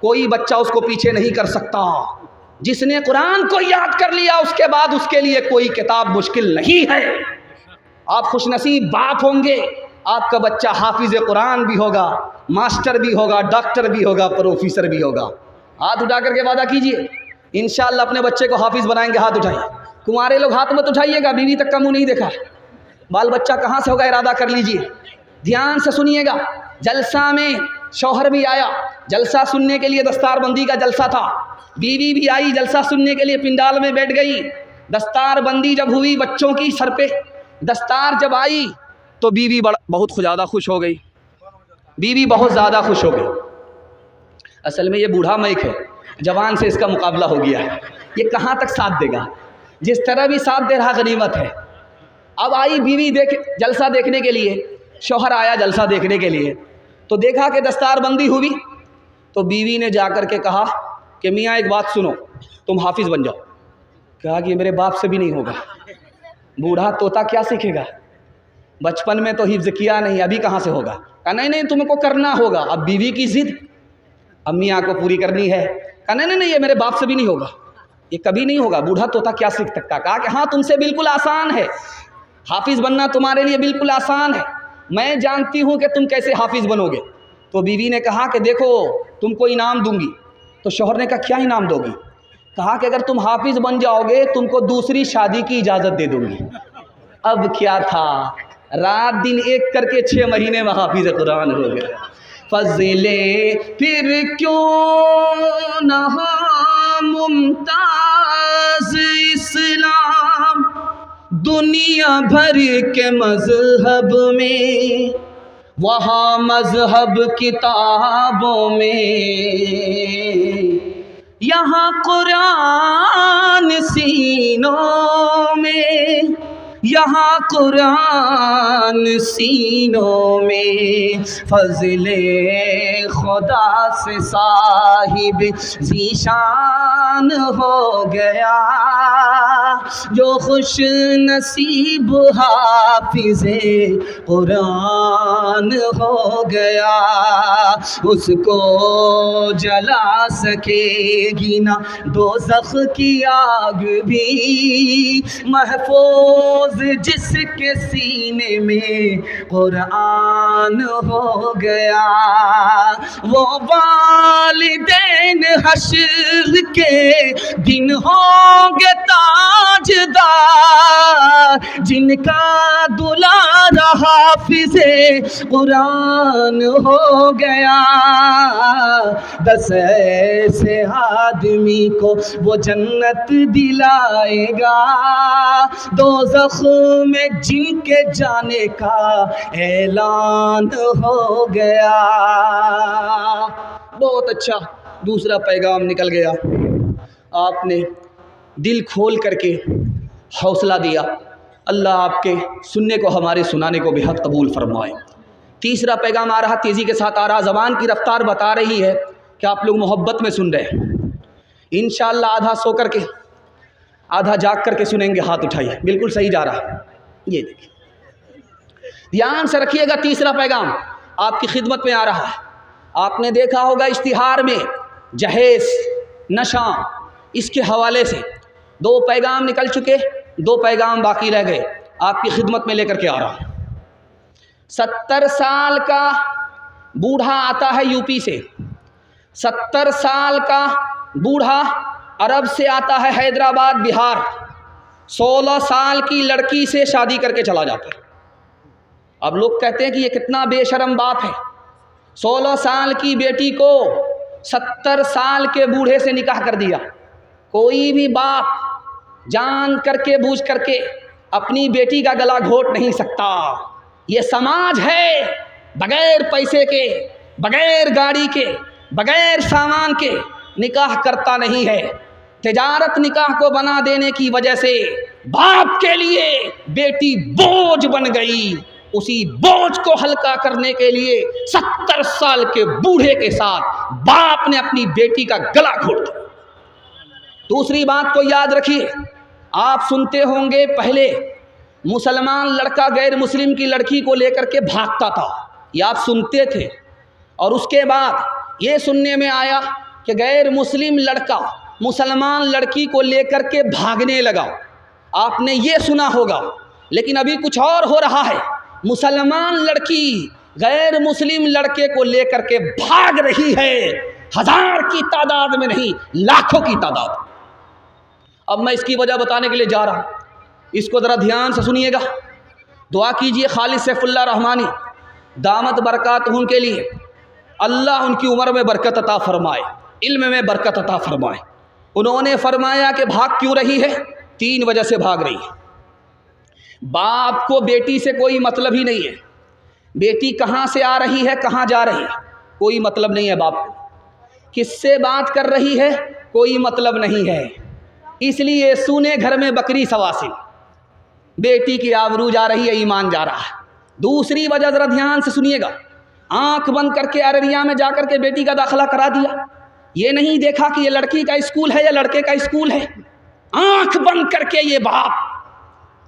कोई बच्चा उसको पीछे नहीं कर सकता। जिसने कुरान को याद कर लिया उसके बाद उसके लिए कोई किताब मुश्किल नहीं है। आप खुशनसीब बाप होंगे, आपका बच्चा हाफिज़ कुरान भी होगा, मास्टर भी होगा, डॉक्टर भी होगा, प्रोफेसर भी होगा। हाथ उठा करके वादा कीजिए, इंशाअल्लाह अपने बच्चे को हाफिज़ बनाएंगे। हाथ उठाइए। कुंवारे लोग हाथ मत उठाइएगा, बीवी तक का मुँह नहीं देखा। बाल बच्चा कहाँ से होगा, इरादा कर लीजिए। ध्यान से सुनिएगा। जलसा में शौहर भी आया, जलसा सुनने के लिए, दस्तारबंदी का जलसा था। बीवी भी आई, जलसा सुनने के लिए पिंडाल में बैठ गई। दस्तारबंदी जब हुई बच्चों की, सर पे दस्तार जब आई तो बीवी बहुत ज़्यादा खुश हो गई। बीवी बहुत ज़्यादा खुश हो गई। असल में ये बूढ़ा मैक है, जवान से इसका मुकाबला हो गया है। ये कहाँ तक साथ देगा, जिस तरह भी साथ दे रहा गनीमत है। अब आई बीवी जलसा देखने के लिए, शौहर आया जलसा देखने के लिए, तो देखा कि दस्तारबंदी हुई, तो बीवी ने जाकर के कहा कि मियाँ एक बात सुनो, तुम हाफिज़ बन जाओ। कहा कि मेरे बाप से भी नहीं होगा, बूढ़ा तोता क्या सीखेगा, बचपन में तो हिफ्ज़ किया नहीं, अभी कहाँ से होगा। कहा नहीं नहीं तुमको करना होगा। अब बीवी की ज़िद, अब मियाँ को पूरी करनी है। कहा नहीं नहीं ये मेरे बाप से भी नहीं होगा, ये कभी नहीं होगा, बूढ़ा तोता क्या सीख सकता। कहा कि हाँ तुमसे बिल्कुल आसान है, हाफिज़ बनना तुम्हारे लिए बिल्कुल आसान है, मैं जानती हूँ कि तुम कैसे हाफिज़ बनोगे। तो बीवी ने कहा कि देखो तुमको इनाम दूंगी। तो शौहर ने कहा क्या इनाम दोगी। कहा कि अगर तुम हाफिज़ बन जाओगे तुमको दूसरी शादी की इजाज़त दे दूंगी। अब क्या था, रात दिन एक करके 6 महीने में हाफिज़ कुरान हो गए। फज़ले फिर क्यों न हो मुमताज़ इस्लाम, दुनिया भर के मज़हब में, वहाँ मज़हब किताबों में, यहाँ कुरान सीनों में, यहाँ कुरान सीनों में। फज़ले खुदा से साहिब ज़ीशान हो गया, जो खुश नसीब हाफिज़े कुरान हो गया। उसको जला सकेगी ना दोज़ख की आग भी, महफूज जिसके सीने में कुरान हो गया। वो वालिदैन हश्र के दिन होंगे ताजदार, जिनका दुलारा हाफिज़े कुरान हो गया। 10 ऐसे आदमी को वो जन्नत दिलाएगा, दोज़ख में जिनके जाने का ऐलान हो गया। बहुत अच्छा दूसरा पैगाम निकल गया, आपने दिल खोल करके हौसला दिया। अल्लाह आपके सुनने को हमारे सुनाने को बेहद कबूल फरमाए। तीसरा पैगाम आ रहा, तेज़ी के साथ आ रहा, ज़बान की रफ्तार बता रही है कि आप लोग मोहब्बत में सुन रहे हैं। इंशाअल्लाह आधा सो करके आधा जाग करके सुनेंगे। हाथ उठाइए, बिल्कुल सही जा रहा है। ये देखिए, ध्यान से रखिएगा, तीसरा पैगाम आपकी खिदमत में आ रहा है। आपने देखा होगा इश्तिहार में जहेज, नशा, इसके हवाले से 2 पैगाम निकल चुके, 2 पैगाम बाकी रह गए, आपकी खिदमत में लेकर के आ रहा हूँ। 70 साल का बूढ़ा आता है यूपी से, 70 साल का बूढ़ा अरब से आता है, हैदराबाद बिहार, 16 साल की लड़की से शादी करके चला जाता है। अब लोग कहते हैं कि ये कितना बेशरम बाप है, 16 साल की बेटी को 70 साल के बूढ़े से निकाह कर दिया। कोई भी बाप जान करके बूझ करके अपनी बेटी का गला घोट नहीं सकता। ये समाज है, बगैर पैसे के, बगैर गाड़ी के, बगैर सामान के निकाह करता नहीं है। तिजारत निकाह को बना देने की वजह से बाप के लिए बेटी बोझ बन गई। उसी बोझ को हल्का करने के लिए 70 साल के बूढ़े के साथ बाप ने अपनी बेटी का गला घोट दिया। दूसरी बात को याद रखिए, आप सुनते होंगे पहले मुसलमान लड़का गैर मुस्लिम की लड़की को लेकर के भागता था, ये आप सुनते थे। और उसके बाद ये सुनने में आया कि गैर मुस्लिम लड़का मुसलमान लड़की को लेकर के भागने लगा, आपने ये सुना होगा। लेकिन अभी कुछ और हो रहा है, मुसलमान लड़की गैर मुस्लिम लड़के को लेकर के भाग रही है, 1000 की तादाद में नहीं, लाखों की तादाद। अब मैं इसकी वजह बताने के लिए जा रहा हूँ, इसको ज़रा ध्यान से सुनिएगा। दुआ कीजिए खालिद सैफुल्लाह रहमानी दामत बरकातहुम के लिए, अल्लाह उनकी उम्र में बरकत अता फरमाए, इल्म में बरकत अता फरमाए। उन्होंने फरमाया कि भाग क्यों रही है? 3 वजह से भाग रही है। बाप को बेटी से कोई मतलब ही नहीं है, बेटी कहाँ से आ रही है, कहाँ जा रही है, कोई मतलब नहीं है बाप को। किससे बात कर रही है, कोई मतलब नहीं है। इसलिए सूने घर में बकरी सवासिल, बेटी की आबरू जा रही है, ईमान जा रहा है। दूसरी वजह ज़रा ध्यान से सुनिएगा, आंख बंद करके अररिया में जाकर के बेटी का दाखिला करा दिया। ये नहीं देखा कि ये लड़की का स्कूल है या लड़के का स्कूल है। आंख बंद करके ये बाप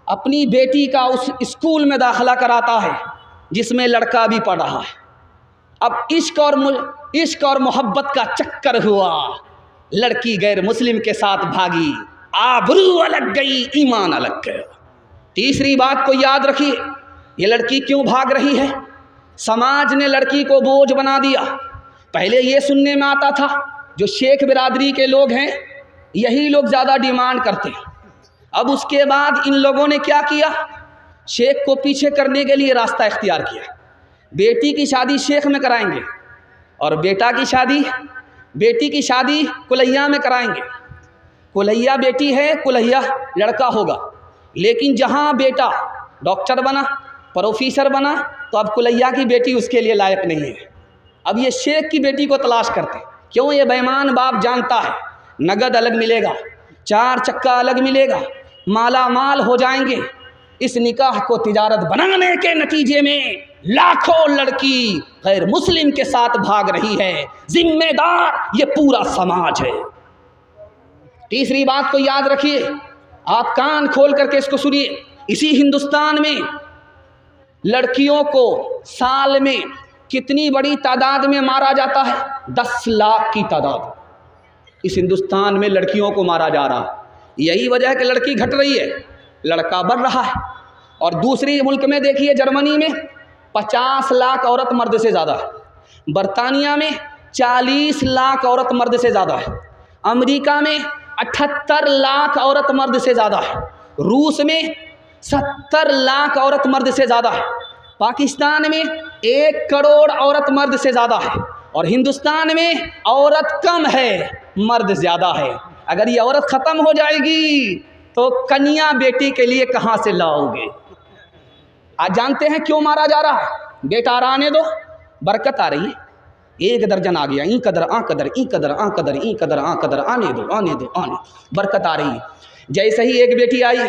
अपनी बेटी का उस स्कूल में दाखिला कराता है जिसमें लड़का भी पढ़ रहा है। अब इश्क और मोहब्बत का चक्कर हुआ, लड़की गैर मुस्लिम के साथ भागी, आबरू अलग गई, ईमान अलग गया। तीसरी बात को याद रखिए, ये लड़की क्यों भाग रही है? समाज ने लड़की को बोझ बना दिया। पहले ये सुनने में आता था जो शेख बिरादरी के लोग हैं यही लोग ज़्यादा डिमांड करते हैं। अब उसके बाद इन लोगों ने क्या किया, शेख को पीछे करने के लिए रास्ता इख्तियार किया। बेटी की शादी शेख में कराएंगे और बेटी की शादी कुलैया में कराएंगे। कुलैया बेटी है, कुलैया लड़का होगा। लेकिन जहाँ बेटा डॉक्टर बना, प्रोफेसर बना, तो अब कुलैया की बेटी उसके लिए लायक नहीं है। अब ये शेख की बेटी को तलाश करते। क्यों? ये बेईमान बाप जानता है नगद अलग मिलेगा, 4 चक्का अलग मिलेगा, माला माल हो जाएंगे। इस निकाह को तिजारत बनाने के नतीजे में लाखों लड़की गैर मुस्लिम के साथ भाग रही है। जिम्मेदार ये पूरा समाज है। तीसरी बात को याद रखिए, आप कान खोल करके इसको सुनिए। इसी हिंदुस्तान में लड़कियों को साल में कितनी बड़ी तादाद में मारा जाता है? 10 लाख की तादाद इस हिंदुस्तान में लड़कियों को मारा जा रहा है। यही वजह है कि लड़की घट रही है, लड़का बढ़ रहा है। और दूसरी मुल्क में देखिए, जर्मनी में 50 लाख औरत मर्द से ज़्यादा है, बरतानिया में 40 लाख औरत मर्द से ज़्यादा है, अमेरिका में 78 लाख औरत मर्द से ज़्यादा है, रूस में 70 लाख औरत मर्द से ज़्यादा है, पाकिस्तान में 1 करोड़ औरत मर्द से ज़्यादा है, और हिंदुस्तान में औरत कम है, मर्द ज़्यादा है। अगर ये औरत ख़त्म हो जाएगी तो कन्या बेटी के लिए कहाँ से लाओगे? आज जानते हैं क्यों मारा जा रहा है? बेटा आने दो, बरकत आ रही है। 1 दर्जन आ गया, ई कदर आ कदर, ई कदर आ कदर, ई कदर आ कदर, आने दो आने दो आने, बरकत आ रही है। जैसे ही एक बेटी आई,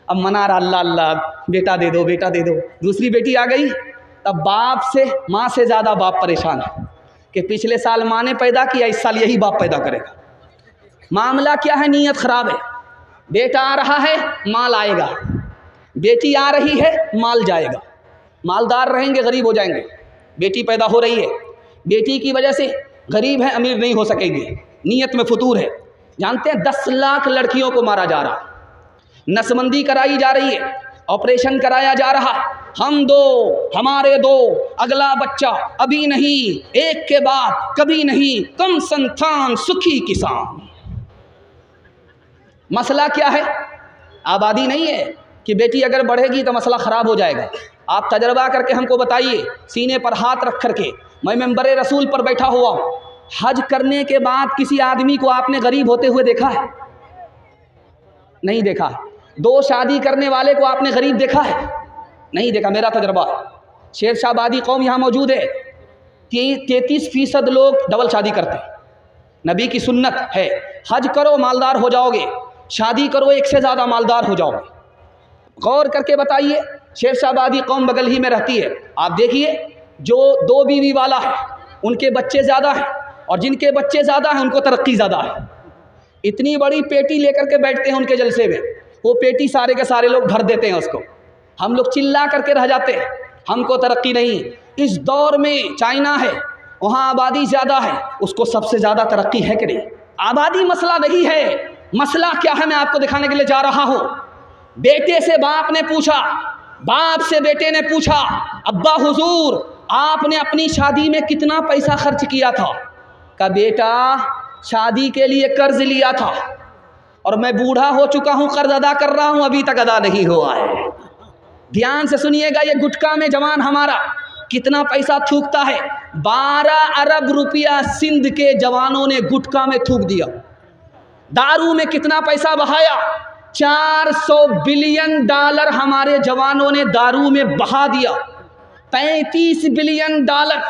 अब मना रहा, अल्लाह अल्लाह, बेटा दे दो बेटा दे दो। दूसरी बेटी आ गई, तब बाप से, माँ से ज़्यादा बाप परेशान है कि पिछले साल माँ ने पैदा किया, इस साल यही बाप पैदा करेगा। मामला क्या है? नीयत ख़राब है। बेटा आ रहा है, माल आएगा, बेटी आ रही है, माल जाएगा। मालदार रहेंगे, गरीब हो जाएंगे। बेटी पैदा हो रही है, बेटी की वजह से गरीब है अमीर नहीं हो सकेंगे, नीयत में फतूर है। जानते हैं 10 लाख लड़कियों को मारा जा रहा, नसबंदी कराई जा रही है, ऑपरेशन कराया जा रहा, हम दो हमारे दो, अगला बच्चा अभी नहीं, एक के बाद कभी नहीं, कम संतान सुखी किसान। मसला क्या है? आबादी नहीं है कि बेटी अगर बढ़ेगी तो मसला ख़राब हो जाएगा। आप तजर्बा करके हमको बताइए, सीने पर हाथ रख करके, मैं मेंबरे रसूल पर बैठा हुआ हूँ, हज करने के बाद किसी आदमी को आपने गरीब होते हुए देखा है? नहीं देखा है। 2 शादी करने वाले को आपने गरीब देखा है? नहीं देखा। मेरा तजर्बा, शेरशाहबादी कौम यहाँ मौजूद है, 33% लोग डबल शादी करते हैं। नबी की सुन्नत है, हज करो मालदार हो जाओगे, शादी करो एक से ज़्यादा मालदार हो जाओगे। गौर करके बताइए, शेरशाहबादी कौम बगल ही में रहती है। आप देखिए, जो 2 बीवी वाला है उनके बच्चे ज़्यादा हैं, और जिनके बच्चे ज़्यादा हैं उनको तरक्की ज़्यादा है। इतनी बड़ी पेटी लेकर के बैठते हैं उनके जलसे में, वो पेटी सारे के सारे लोग भर देते हैं उसको। हम लोग चिल्ला करके रह जाते हैं, हमको तरक्की नहीं। इस दौर में चाइना है, वहाँ आबादी ज़्यादा है, उसको सबसे ज़्यादा तरक्की है कि नहीं? आबादी मसला नहीं है। मसला क्या है, मैं आपको दिखाने के लिए जा रहा हूँ। बेटे से बाप ने पूछा, बाप से बेटे ने पूछा, अब्बा हुजूर आपने अपनी शादी में कितना पैसा खर्च किया था? का बेटा शादी के लिए कर्ज लिया था और मैं बूढ़ा हो चुका हूँ, कर्ज अदा कर रहा हूँ, अभी तक अदा नहीं हुआ है। ध्यान से सुनिएगा, ये गुटखा में जवान हमारा कितना पैसा थूकता है। 12 अरब रुपया सिंध के जवानों ने गुटखा में थूक दिया। दारू में कितना पैसा बहाया? 400 बिलियन डॉलर हमारे जवानों ने दारू में बहा दिया। 35 बिलियन डॉलर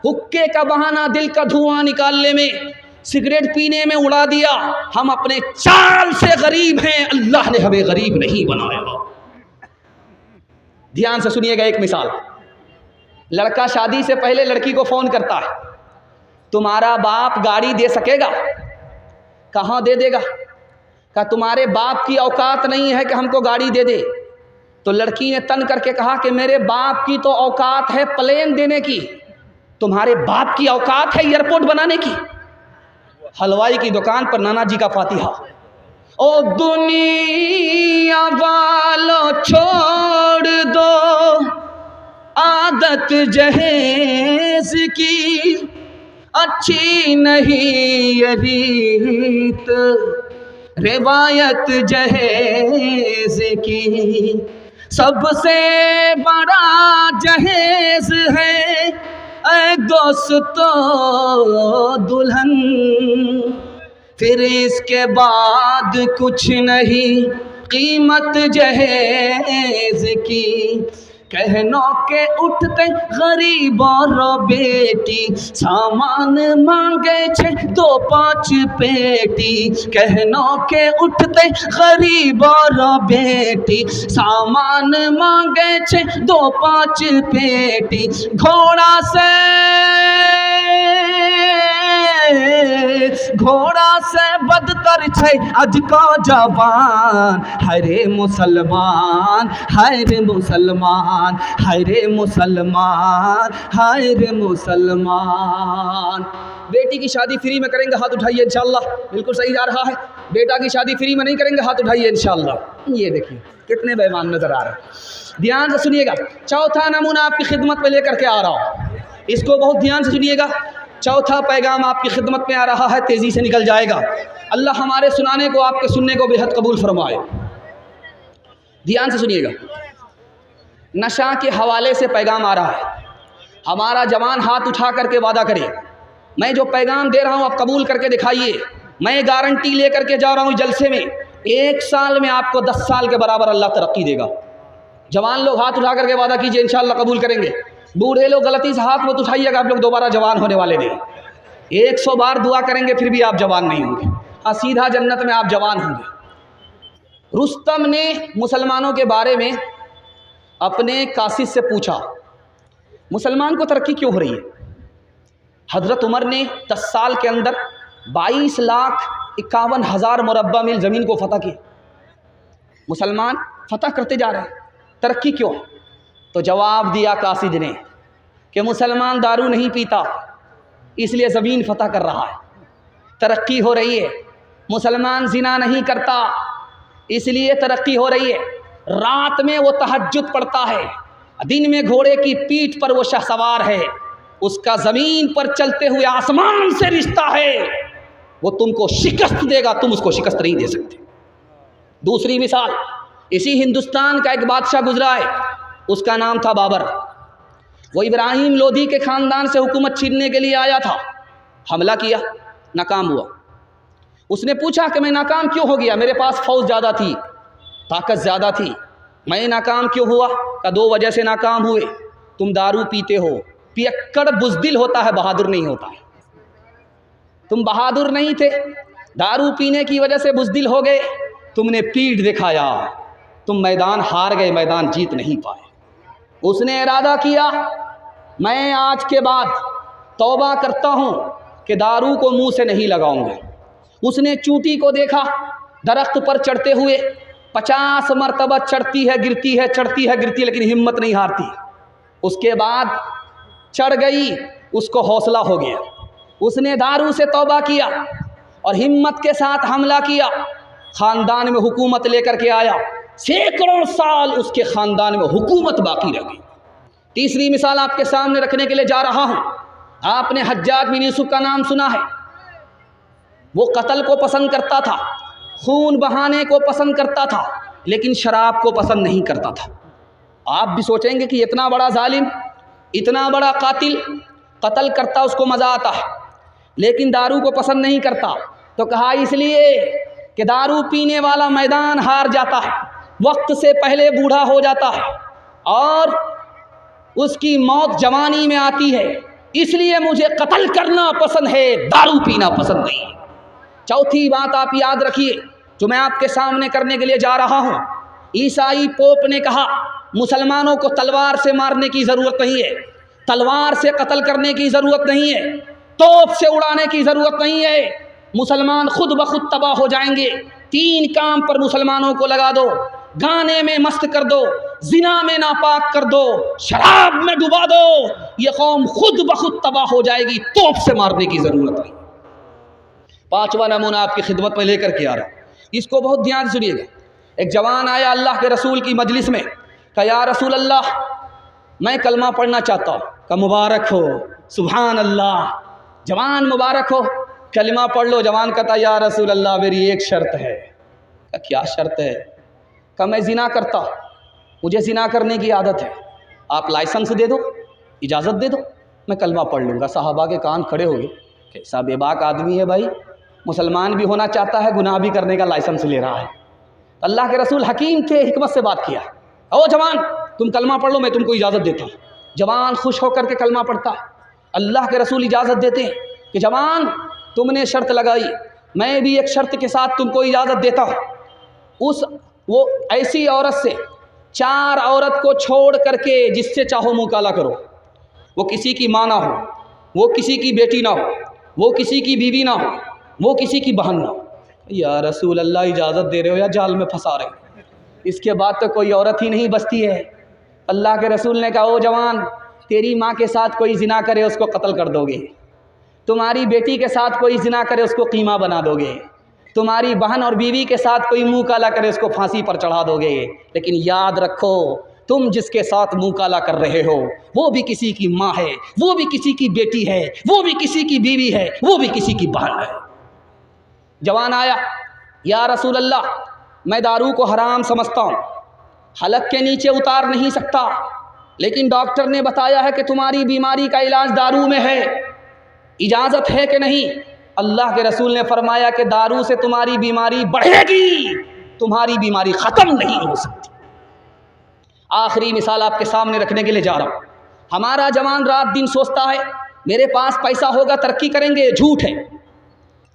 हुक्के का बहाना, दिल का धुआं निकालने में, सिगरेट पीने में उड़ा दिया। हम अपने चाल से गरीब हैं, अल्लाह ने हमें गरीब नहीं बनाया। ध्यान से सुनिएगा एक मिसाल। लड़का शादी से पहले लड़की को फ़ोन करता है, तुम्हारा बाप गाड़ी दे सकेगा? कहाँ दे देगा? कहा तुम्हारे बाप की औकात नहीं है कि हमको गाड़ी दे दे। तो लड़की ने तन करके कहा कि मेरे बाप की तो औकात है प्लेन देने की, तुम्हारे बाप की औकात है एयरपोर्ट बनाने की। हलवाई की दुकान पर नाना जी का फातिहा। ओ दुनिया वालों छोड़ दो आदत जहेज की, अच्छी नहीं ये रीत रिवायत जहेज की। सबसे बड़ा जहेज है ऐ दोस्तों दुल्हन, फिर इसके बाद कुछ नहीं कीमत जहेज की। कहनों के उठते गरीबों रो बेटी, सामान मांगे 6-2-5 पेटी। कहनों के उठते गरीबों रो बेटी, सामान मांगे 6-2-5 पेटी। घोड़ा से बदतर छै आज का जवान। हरे मुसलमान, हरे मुसलमान, हरे मुसलमान, हरे मुसलमान। बेटी की शादी फ्री में करेंगे, हाथ उठाइए इंशाल्लाह। बिल्कुल सही जा रहा है। बेटा की शादी फ्री में नहीं करेंगे, हाथ उठाइए इंशाल्लाह। ये देखिए कितने बेईमान नजर आ रहे हैं। ध्यान से सुनिएगा। चौथा नमूना आपकी खिदमत में लेकर के आ रहा हूँ, इसको बहुत ध्यान से सुनिएगा। चौथा पैगाम आपकी खिदमत में आ रहा है, तेज़ी से निकल जाएगा। अल्लाह हमारे सुनाने को, आपके सुनने को बेहद कबूल फरमाए। ध्यान से सुनिएगा। नशा के हवाले से पैगाम आ रहा है। हमारा जवान हाथ उठा करके वादा करे, मैं जो पैगाम दे रहा हूँ आप कबूल करके दिखाइए। मैं गारंटी लेकर के जा रहा हूँ जलसे में, 1 साल में आपको 10 साल के बराबर अल्लाह तरक्की देगा। जवान लोग हाथ उठा करके वादा कीजिए, इंशाअल्लाह कबूल करेंगे। बूढ़े लोग गलती से हाथ मत उठाइएगा, आप लोग दोबारा जवान होने वाले नहीं। 100 बार दुआ करेंगे फिर भी आप जवान नहीं होंगे। हाँ, सीधा जन्नत में आप जवान होंगे। रुस्तम ने मुसलमानों के बारे में अपने कासिद से पूछा, मुसलमान को तरक्की क्यों हो रही है? हज़रत उमर ने 10 साल के अंदर 22,51,000 मुरब्बा मील ज़मीन को फतह किया। मुसलमान फतह करते जा रहे हैं, तरक्की क्यों? तो जवाब दिया कासिद ने कि मुसलमान दारू नहीं पीता, इसलिए ज़मीन फतह कर रहा है, तरक्की हो रही है। मुसलमान ज़िना नहीं करता, इसलिए तरक्की हो रही है। रात में वो तहज्जुद पढ़ता है, दिन में घोड़े की पीठ पर वो शहसवार है, उसका ज़मीन पर चलते हुए आसमान से रिश्ता है, वो तुमको शिकस्त देगा, तुम उसको शिकस्त नहीं दे सकते। दूसरी मिसाल, इसी हिंदुस्तान का एक बादशाह गुजरा है, उसका नाम था बाबर। वो इब्राहिम लोधी के ख़ानदान से हुकूमत छीनने के लिए आया था, हमला किया, नाकाम हुआ। उसने पूछा कि मैं नाकाम क्यों हो गया, मेरे पास फ़ौज ज़्यादा थी, ताकत ज़्यादा थी, मैं नाकाम क्यों हुआ? का 2 वजह से नाकाम हुए। तुम दारू पीते हो, पियक्कड़ बुज़दिल होता है, बहादुर नहीं होता है। तुम बहादुर नहीं थे, दारू पीने की वजह से बुज़दिल हो गए, तुमने पीठ दिखाया, तुम मैदान हार गए, मैदान जीत नहीं पाए। उसने इरादा किया, मैं आज के बाद तौबा करता हूँ कि दारू को मुंह से नहीं लगाऊंगा। उसने चूंटी को देखा, दरख्त पर चढ़ते हुए 50 मरतबा चढ़ती है गिरती है, चढ़ती है गिरती है, लेकिन हिम्मत नहीं हारती। उसके बाद चढ़ गई, उसको हौसला हो गया, उसने दारू से तौबा किया और हिम्मत के साथ हमला किया, ख़ानदान में हुकूमत लेकर के आया। सैकड़ों साल उसके ख़ानदान में हुकूमत बाकी रह गई। तीसरी मिसाल आपके सामने रखने के लिए जा रहा हूँ। आपने हज्जाज बिन यूसुफ का नाम सुना है। वो कत्ल को पसंद करता था, खून बहाने को पसंद करता था, लेकिन शराब को पसंद नहीं करता था। आप भी सोचेंगे कि इतना बड़ा जालिम, इतना बड़ा कातिल, कत्ल करता उसको मज़ा आता है, लेकिन दारू को पसंद नहीं करता। तो कहा इसलिए कि दारू पीने वाला मैदान हार जाता है, वक्त से पहले बूढ़ा हो जाता है और उसकी मौत जवानी में आती है, इसलिए मुझे कत्ल करना पसंद है, दारू पीना पसंद नहीं है। चौथी बात आप याद रखिए जो मैं आपके सामने करने के लिए जा रहा हूँ। ईसाई पोप ने कहा मुसलमानों को तलवार से मारने की ज़रूरत नहीं है, तलवार से कत्ल करने की ज़रूरत नहीं है, तोप से उड़ाने की ज़रूरत नहीं है, मुसलमान खुद ब खुद तबाह हो जाएंगे। 3 काम पर मुसलमानों को लगा दो, गाने में मस्त कर दो, जिना में नापाक कर दो, शराब में डुबा दो, ये कौम खुद ब खुद तबाह हो जाएगी, तोप से मारने की ज़रूरत नहीं। 5वां नमूना आपकी खिदमत में लेकर के आ रहा हूँ, इसको बहुत ध्यान से सुनिएगा। एक जवान आया अल्लाह के रसूल की मजलिस में, कहा या रसूल अल्लाह मैं कलमा पढ़ना चाहता हूँ। कहा मुबारक हो, सुभान अल्लाह, जवान मुबारक हो, कलमा पढ़ लो। जवान कहता या रसूल अल्लाह मेरी एक शर्त है। कहा क्या शर्त है? कहा मैं ज़िना करता, मुझे ज़िना करने की आदत है, आप लाइसेंस दे दो, इजाज़त दे दो, मैं कलमा पढ़ लूँगा। साहबा के कान खड़े हो गए, कैसा बेबाक आदमी है भाई, मुसलमान भी होना चाहता है, गुनाह भी करने का लाइसेंस ले रहा है। अल्लाह के रसूल हकीम थे, हिकमत से बात किया, ओ जवान तुम कलमा पढ़ लो, मैं तुमको इजाज़त देता हूँ। जवान खुश होकर के कलमा पढ़ता है। अल्लाह के रसूल इजाज़त देते हैं कि जवान तुमने शर्त लगाई, मैं भी एक शर्त के साथ तुमको इजाज़त देता हूँ। वो ऐसी औरत से 4 औरत को छोड़ करके जिससे चाहो मुँह काला करो, वो किसी की माँ ना हो, वो किसी की बेटी ना हो, वो किसी की बीवी ना हो, वो किसी की बहन ना हो। या रसूल अल्लाह इजाज़त दे रहे हो या जाल में फंसा रहे हो, इसके बाद तो कोई औरत ही नहीं बचती है। अल्लाह के रसूल ने कहा ओ जवान तेरी माँ के साथ कोई जिना करे उसको कत्ल कर दोगे, तुम्हारी बेटी के साथ कोई जिना करे उसको कीमा बना दोगे, तुम्हारी बहन और बीवी के साथ कोई मुँह काला करे उसको फांसी पर चढ़ा दोगे, लेकिन याद रखो तुम जिसके साथ मुँह काला कर रहे हो वो भी किसी की माँ है, वो भी किसी की बेटी है, वो भी किसी की बीवी है, वो भी किसी की बहन है। जवान आया या रसूल अल्लाह मैं दारू को हराम समझता हूँ, हलक के नीचे उतार नहीं सकता, लेकिन डॉक्टर ने बताया है कि तुम्हारी बीमारी का इलाज दारू में है, इजाज़त है कि नहीं? अल्लाह के रसूल ने फरमाया कि दारू से तुम्हारी बीमारी बढ़ेगी, तुम्हारी बीमारी ख़त्म नहीं हो सकती। आखिरी मिसाल आपके सामने रखने के लिए जा रहा हूँ। हमारा जवान रात दिन सोचता है मेरे पास पैसा होगा तरक्की करेंगे, झूठ है।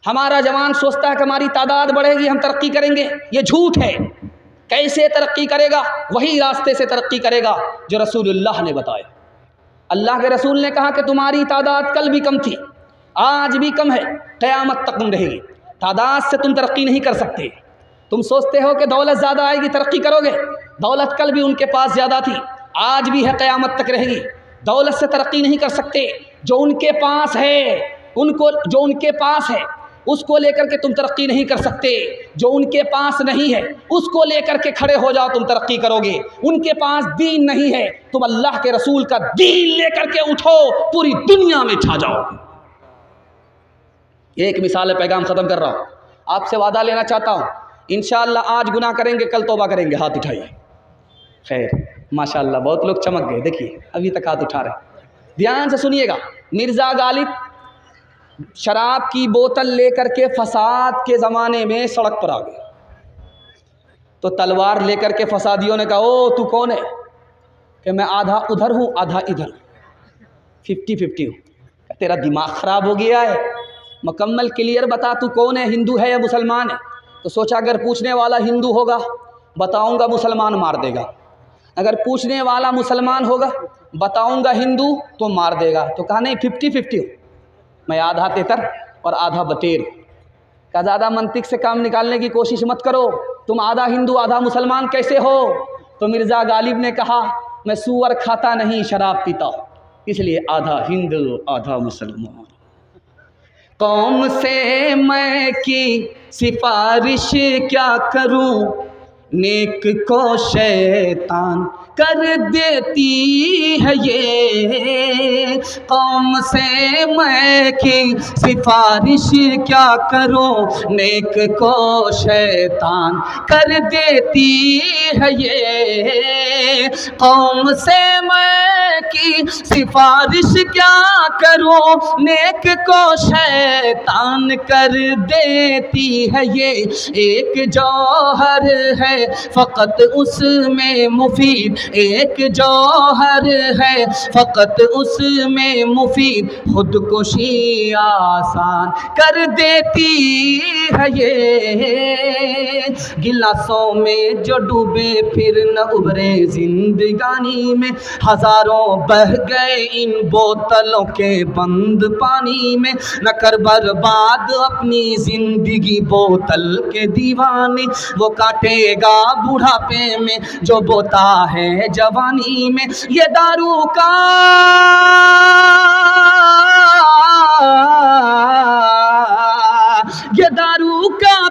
हमारा जवान सोचता है कि हमारी तादाद बढ़ेगी हम तरक्की करेंगे, ये झूठ है। कैसे तरक्की करेगा? वही रास्ते से तरक्की करेगा जो रसूलुल्लाह ने बताया। अल्लाह के रसूल ने कहा कि तुम्हारी तादाद कल भी कम थी, आज भी कम है, क़यामत तक कम रहेगी। तादाद से तुम तरक्की नहीं कर सकते। तुम सोचते हो कि दौलत ज़्यादा आएगी तरक्की करोगे, दौलत कल भी उनके पास ज़्यादा थी, आज भी है, क़यामत तक रहेगी। दौलत से तरक्की नहीं कर सकते, जो उनके पास है, जो उनके पास है उसको लेकर के तुम तरक्की नहीं कर सकते। जो उनके पास नहीं है उसको लेकर के खड़े हो जाओ, तुम तरक्की करोगे। उनके पास दीन नहीं है, तुम अल्लाह के रसूल का दीन लेकर के उठो, पूरी दुनिया में छा जाओ। एक मिसाल है, पैगाम ख़त्म कर रहा हूँ। आपसे वादा लेना चाहता हूँ, इंशाअल्लाह आज गुनाह करेंगे, कल तौबा करेंगे। हाथ उठाइए। खैर माशाअल्लाह बहुत लोग चमक गए, देखिए अभी तक हाथ उठा रहे। ध्यान से सुनिएगा। मिर्ज़ा गालिब शराब की बोतल लेकर के फसाद के ज़माने में सड़क पर आ गए, तो तलवार लेकर के फसादियों ने कहा, ओ तू कौन है? कि मैं आधा उधर हूँ आधा इधर, 50-50 हूँ। तेरा दिमाग ख़राब हो गया है, मुकम्मल क्लियर बता तू कौन है, हिंदू है या मुसलमान है? तो सोचा अगर पूछने वाला हिंदू होगा बताऊंगा मुसलमान मार देगा, अगर पूछने वाला मुसलमान होगा बताऊंगा हिंदू तो मार देगा। तो कहा नहीं 50-50 हूँ, मैं आधा तेतर और आधा बटेर। का ज़्यादा मंतिक से काम निकालने की कोशिश मत करो, तुम आधा हिंदू आधा मुसलमान कैसे हो? तो मिर्ज़ा गालिब ने कहा मैं सूअर खाता नहीं शराब पीता, इसलिए आधा हिंदू आधा मुसलमान। कौम से मैं की सिफारिश क्या करूं, नेक को शैतान कर देती है ये। कौम से मैं की सिफारिश क्या करूं, नेक को शैतान कर देती है ये। कौम से मैं की सिफारिश क्या करूं, नेक को शैतान कर देती है ये। एक जौहर है फ़कत उसमें मुफीद, एक जौहर है फ़कत उसमें मुफीद, खुदकुशी आसान कर देती है ये। गिलासों में जो डूबे फिर न उभरे जिंदगानी में, हज़ारों बह गए इन बोतलों के बंद पानी में। न कर बर्बाद अपनी ज़िंदगी बोतल के दीवाने, वो काटेगा बुढ़ापे में जो बोता है जवानी में। ये दारू का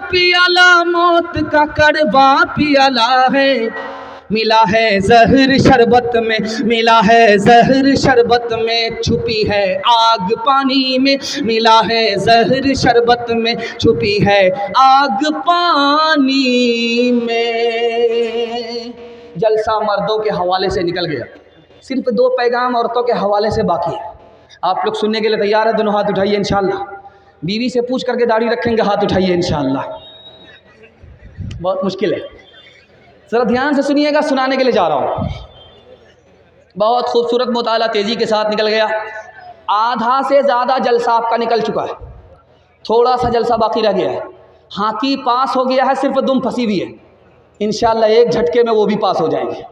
पियाला मौत का कड़वा पियाला है। मिला है जहर शरबत में, मिला है जहर शरबत में, छुपी है आग पानी में। मिला है जहर शरबत में, छुपी है आग पानी में। जलसा मर्दों के हवाले से निकल गया, सिर्फ 2 पैगाम औरतों के हवाले से बाकी है। आप लोग सुनने के लिए तैयार है? दोनों हाथ उठाइए इंशाअल्लाह। बीवी से पूछ करके दाढ़ी रखेंगे, हाथ उठाइए इंशाअल्लाह। बहुत मुश्किल है, ज़रा ध्यान से सुनिएगा, सुनाने के लिए जा रहा हूँ। बहुत खूबसूरत मुताला तेज़ी के साथ निकल गया। आधा से ज़्यादा जलसा आपका निकल चुका है, थोड़ा सा जलसा बाकी रह गया है। हाथी पास हो गया है, सिर्फ दुम फंसी हुई है। इंशाअल्लाह एक झटके में वो भी पास हो जाएंगे।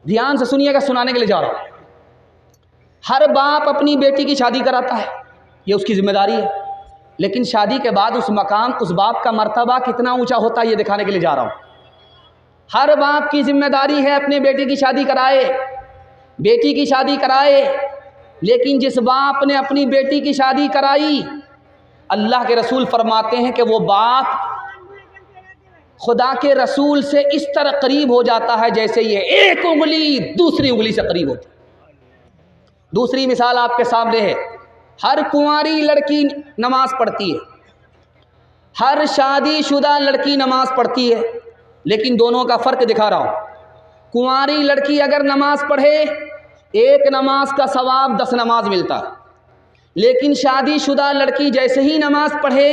ध्यान से सुनिएगा, सुनाने के लिए जा रहा हूँ। हर बाप अपनी बेटी की शादी कराता है, ये उसकी जिम्मेदारी है, लेकिन शादी के बाद उस मकाम, उस बाप का मर्तबा कितना ऊँचा होता है ये दिखाने के लिए जा रहा हूँ। हर बाप की जिम्मेदारी है अपने बेटे की शादी कराए, बेटी की शादी कराए, लेकिन जिस बाप ने अपनी बेटी की शादी कराई, अल्लाह के रसूल फरमाते हैं कि वो बाप खुदा के रसूल से इस तरह करीब हो जाता है जैसे ये एक उंगली दूसरी उंगली से करीब होती है। दूसरी मिसाल आपके सामने है। हर कुंवारी लड़की नमाज पढ़ती है, हर शादीशुदा लड़की नमाज पढ़ती है, लेकिन दोनों का फ़र्क दिखा रहा हूँ। कुंवारी लड़की अगर नमाज पढ़े, एक नमाज का सवाब 10 नमाज मिलता है, लेकिन शादीशुदा लड़की जैसे ही नमाज पढ़े,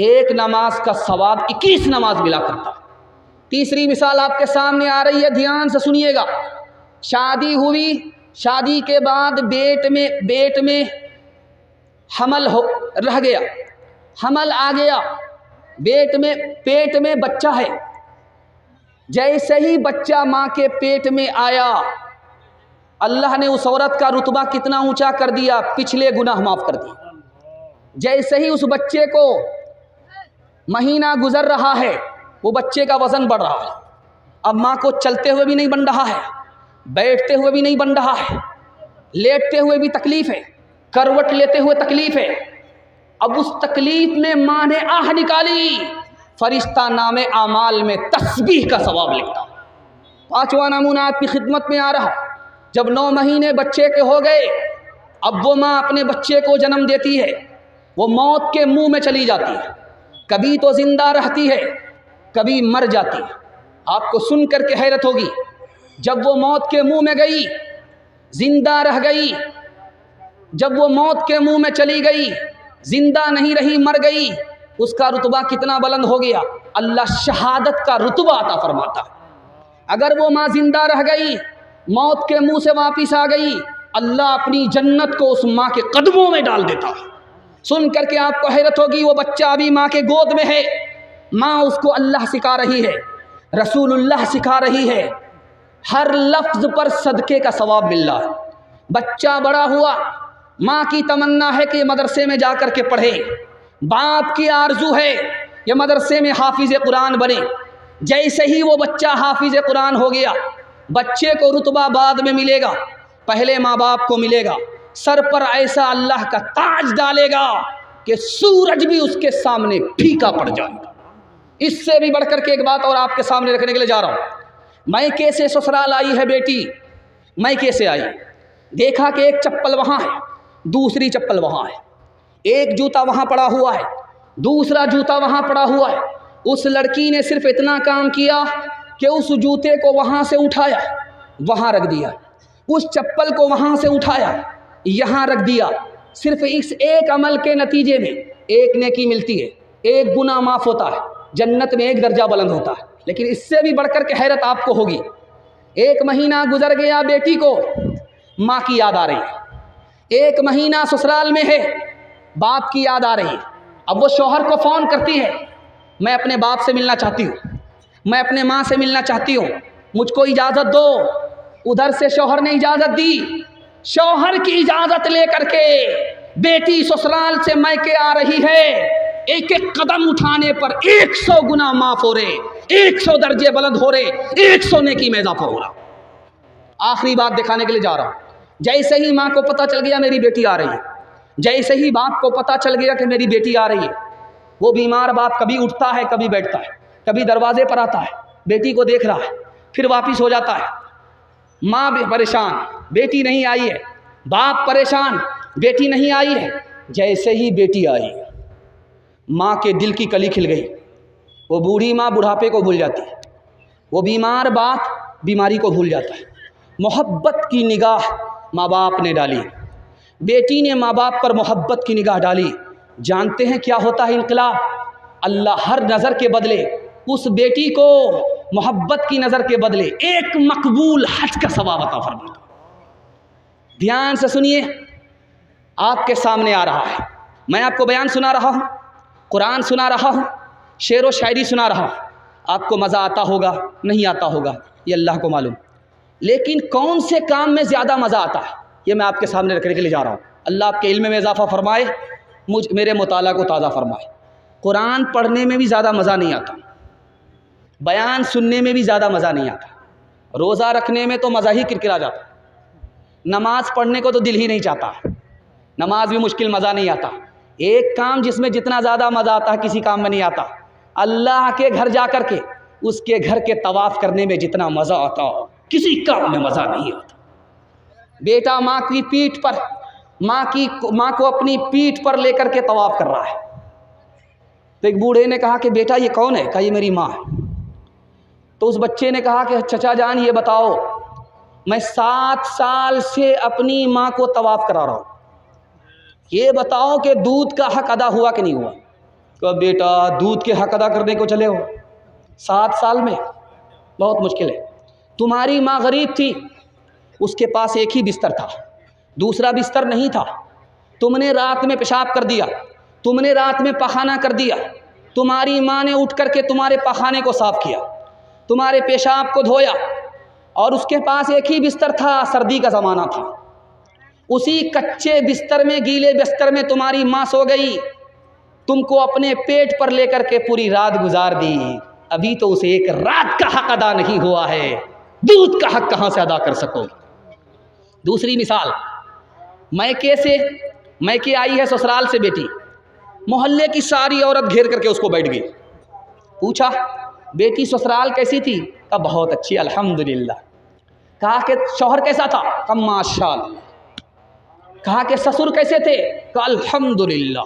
एक नमाज का सवाब 21 नमाज मिला करता। तीसरी मिसाल आपके सामने आ रही है, ध्यान से सुनिएगा। शादी हुई, शादी के बाद पेट में हमल रह गया, हमल आ गया, पेट में बच्चा है। जैसे ही बच्चा माँ के पेट में आया, अल्लाह ने उस औरत का रुतबा कितना ऊंचा कर दिया, पिछले गुनाह माफ़ कर दिए। जैसे ही उस बच्चे को महीना गुजर रहा है, वो बच्चे का वज़न बढ़ रहा है। अब माँ को चलते हुए भी नहीं बन रहा है, बैठते हुए भी नहीं बन रहा है, लेटते हुए भी तकलीफ़ है, करवट लेते हुए तकलीफ है। अब उस तकलीफ में माँ ने आह निकाली, फरिश्ता नामे आमाल में तस्बीह का सवाब लिखता। पांचवा नमूना आपकी खिदमत में आ रहा। जब 9 महीने बच्चे के हो गए, अब वो माँ अपने बच्चे को जन्म देती है। वो मौत के मुंह में चली जाती है, कभी तो जिंदा रहती है, कभी मर जाती है। आपको सुन करके हैरत होगी, जब वो मौत के मुंह में गई, जिंदा रह गई, जब वो मौत के मुंह में चली गई, जिंदा नहीं रही, मर गई, उसका रुतबा कितना बुलंद हो गया। अल्लाह शहादत का रुतबा अता फरमाता है। अगर वो माँ जिंदा रह गई, मौत के मुंह से वापिस आ गई, अल्लाह अपनी जन्नत को उस माँ के कदमों में डाल देता। सुन करके आपको हैरत होगी, वो बच्चा अभी माँ के गोद में है, माँ उसको अल्लाह सिखा रही है, रसूलुल्लाह सिखा रही है, हर लफ्ज़ पर सदक़े का सवाब मिल रहा है। बच्चा बड़ा हुआ, माँ की तमन्ना है कि मदरसे में जा कर के पढ़े, बाप की आरजू है ये मदरसे में हाफिज़ कुरान बने। जैसे ही वो बच्चा हाफिज़ कुरान हो गया, बच्चे को रुतबा बाद में मिलेगा, पहले माँ बाप को मिलेगा। सर पर ऐसा अल्लाह का ताज डालेगा कि सूरज भी उसके सामने फीका पड़ जाएगा। इससे भी बढ़कर के एक बात और आपके सामने रखने के लिए जा रहा हूँ। मैके से ससुराल आई है बेटी, मैके से आई, देखा कि एक चप्पल वहाँ है, दूसरी चप्पल वहाँ है, एक जूता वहाँ पड़ा हुआ है, दूसरा जूता वहाँ पड़ा हुआ है। उस लड़की ने सिर्फ इतना काम किया कि उस जूते को वहाँ से उठाया, वहाँ रख दिया, उस चप्पल को वहाँ से उठाया, यहाँ रख दिया। सिर्फ इस एक अमल के नतीजे में एक नेकी मिलती है, एक गुनाह माफ़ होता है, जन्नत में एक दर्जा बुलंद होता है। लेकिन इससे भी बढ़कर के हैरत आपको होगी, 1 महीना गुजर गया, बेटी को माँ की याद आ रही है। 1 महीना ससुराल में है, बाप की याद आ रही है। अब वो शौहर को फ़ोन करती है, मैं अपने बाप से मिलना चाहती हूँ, मैं अपने माँ से मिलना चाहती हूँ, मुझको इजाज़त दो। उधर से शौहर ने इजाज़त दी। शौहर की इजाज़त लेकर के बेटी ससुराल से मैके आ रही है। एक एक कदम उठाने पर 100 गुना माफ़ हो रहे, 100 दर्जे बुलंद हो रहे, 100 नेकी में इजाफा हो रहा। आखिरी बात दिखाने के लिए जा रहा हूँ। जैसे ही माँ को पता चल गया मेरी बेटी आ रही है, जैसे ही बाप को पता चल गया कि मेरी बेटी आ रही है, वो बीमार बाप कभी उठता है, कभी बैठता है, कभी दरवाजे पर आता है, बेटी को देख रहा है, फिर वापिस हो जाता है। माँ भी परेशान, बेटी नहीं आई है, बाप परेशान, बेटी नहीं आई है। जैसे ही बेटी आई, माँ के दिल की कली खिल गई। वो बूढ़ी माँ बुढ़ापे को भूल जाती है, वो बीमार बाप बीमारी को भूल जाता है। मोहब्बत की निगाह माँ बाप ने डाली, बेटी ने माँ बाप पर मोहब्बत की निगाह डाली। जानते हैं क्या होता है इनकलाब? अल्लाह हर नज़र के बदले उस बेटी को मोहब्बत की नज़र के बदले एक मकबूल हज का सवाब अता फरमाता। ध्यान से सुनिए, आपके सामने आ रहा है, मैं आपको बयान सुना रहा हूँ, कुरान सुना रहा हूँ, शेर व शायरी सुना रहा हूँ। आपको मज़ा आता होगा, नहीं आता होगा, ये अल्लाह को मालूम। लेकिन कौन से काम में ज़्यादा मज़ा आता है, ये मैं आपके सामने रखने के लिए जा रहा हूँ। अल्लाह आपके इल्म में इजाफ़ा फरमाए, मेरे मुताला को ताज़ा फरमाए। कुरान पढ़ने में भी ज़्यादा मज़ा नहीं आता, बयान सुनने में भी ज़्यादा मज़ा नहीं आता, रोज़ा रखने में तो मज़ा ही किरकिरा जाता, नमाज़ पढ़ने को तो दिल ही नहीं चाहता, नमाज भी मुश्किल, मज़ा नहीं आता। एक काम जिसमें जितना ज़्यादा मज़ा आता है किसी काम में नहीं आता, अल्लाह के घर जा कर के उसके घर के तवाफ़ करने में जितना मज़ा आता किसी काम में मज़ा नहीं आता। बेटा माँ की पीठ पर, माँ को अपनी पीठ पर लेकर के तवाफ़ कर रहा है। तो एक बूढ़े ने कहा कि बेटा ये कौन है? कहा ये मेरी माँ है। तो उस बच्चे ने कहा कि चचा जान ये बताओ, मैं 7 साल से अपनी माँ को तवाफ़ करा रहा हूँ, ये बताओ कि दूध का हक अदा हुआ कि नहीं हुआ? कहा बेटा दूध के हक अदा करने को चले हो 7 साल में, बहुत मुश्किल है। तुम्हारी माँ गरीब थी, उसके पास एक ही बिस्तर था, दूसरा बिस्तर नहीं था। तुमने रात में पेशाब कर दिया, तुमने रात में पखाना कर दिया, तुम्हारी माँ ने उठ कर के तुम्हारे पखाने को साफ़ किया, तुम्हारे पेशाब को धोया, और उसके पास एक ही बिस्तर था, सर्दी का ज़माना था। उसी कच्चे बिस्तर में, गीले बिस्तर में तुम्हारी माँ सो गई, तुमको अपने पेट पर लेकर के पूरी रात गुजार दी। अभी तो उसे एक रात का हक अदा नहीं हुआ है, दूध का हक कहाँ से अदा कर सकोगे? दूसरी मिसाल, मैके से मैके आई है ससुराल से बेटी, मोहल्ले की सारी औरत घेर करके उसको बैठ गई। पूछा बेटी ससुराल कैसी थी? कहा बहुत अच्छी अल्हम्दुलिल्लाह। कहा कि शौहर कैसा था? कहा माशाअल्लाह। कहा कि ससुर कैसे थे? कहा अल्हम्दुलिल्लाह।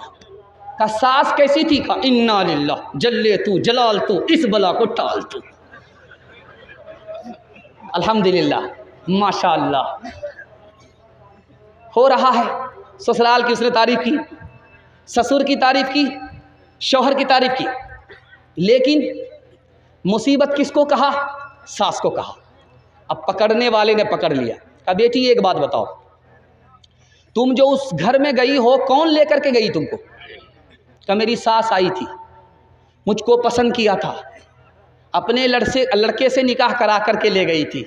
कहा सास कैसी थी? कहा इन्ना लिल्लाह, जल्ले तू जलाल तू, इस बला को टाल तू। अल्हम्दुलिल्लाह माशाअल्लाह। हो रहा है ससुराल की उसने तारीफ की, ससुर की तारीफ की, शौहर की तारीफ की, लेकिन मुसीबत किसको कहा? सास को कहा। अब पकड़ने वाले ने पकड़ लिया। कहा बेटी एक बात बताओ, तुम जो उस घर में गई हो कौन लेकर के गई तुमको? कहा मेरी सास आई थी, मुझको पसंद किया था, अपने लड़के से निकाह करा करके ले गई थी।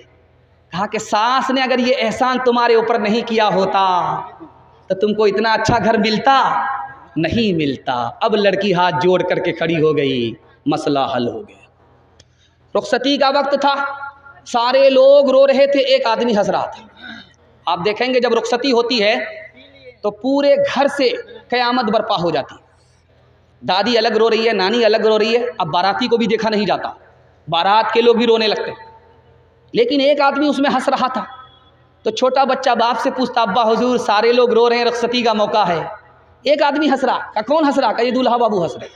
कहा कि सास ने अगर ये एहसान तुम्हारे ऊपर नहीं किया होता तो तुमको इतना अच्छा घर मिलता? नहीं मिलता। अब लड़की हाथ जोड़ करके खड़ी हो गई, मसला हल हो गया। रुखसती का वक्त था, सारे लोग रो रहे थे, एक आदमी हंस रहा था। आप देखेंगे जब रुखसती होती है तो पूरे घर से क़यामत बर्पा हो जाती। दादी अलग रो रही है, नानी अलग रो रही है, अब बाराती को भी देखा नहीं जाता, बारात के लोग भी रोने लगते, लेकिन एक आदमी उसमें हंस रहा था। तो छोटा बच्चा बाप से पूछता अब्बा हुजूर सारे लोग रो रहे हैं, रुखसती का मौका है, एक आदमी हंस रहा। कहा कौन हंस रहा? कहा ये दूल्हा बाबू हंस रहे।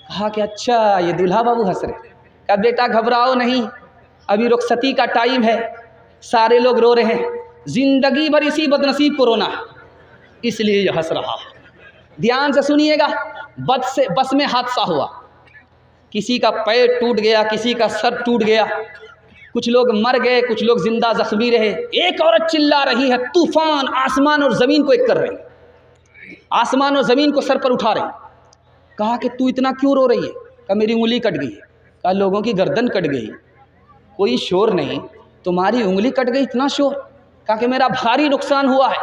कहा कि अच्छा ये दूल्हा बाबू हंस रहे। कहा बेटा घबराओ नहीं, अभी रुखसती का टाइम है, सारे लोग रो रहे हैं, जिंदगी भर इसी बदनसीब को रोना है, इसलिए ये हंस रहा है। ध्यान से सुनिएगा, बस में हादसा हुआ, किसी का पैर टूट गया, किसी का सर टूट गया, कुछ लोग मर गए, कुछ लोग जिंदा जख्मी रहे। एक औरत चिल्ला रही है, तूफान आसमान और ज़मीन को एक कर रही, आसमान और ज़मीन को सर पर उठा रही। कहा कि तू इतना क्यों रो रही है? कहा मेरी उंगली कट गई। कहा लोगों की गर्दन कट गई, कोई शोर नहीं, तुम्हारी उंगली कट गई, इतना शोर? कहा कि मेरा भारी नुकसान हुआ है,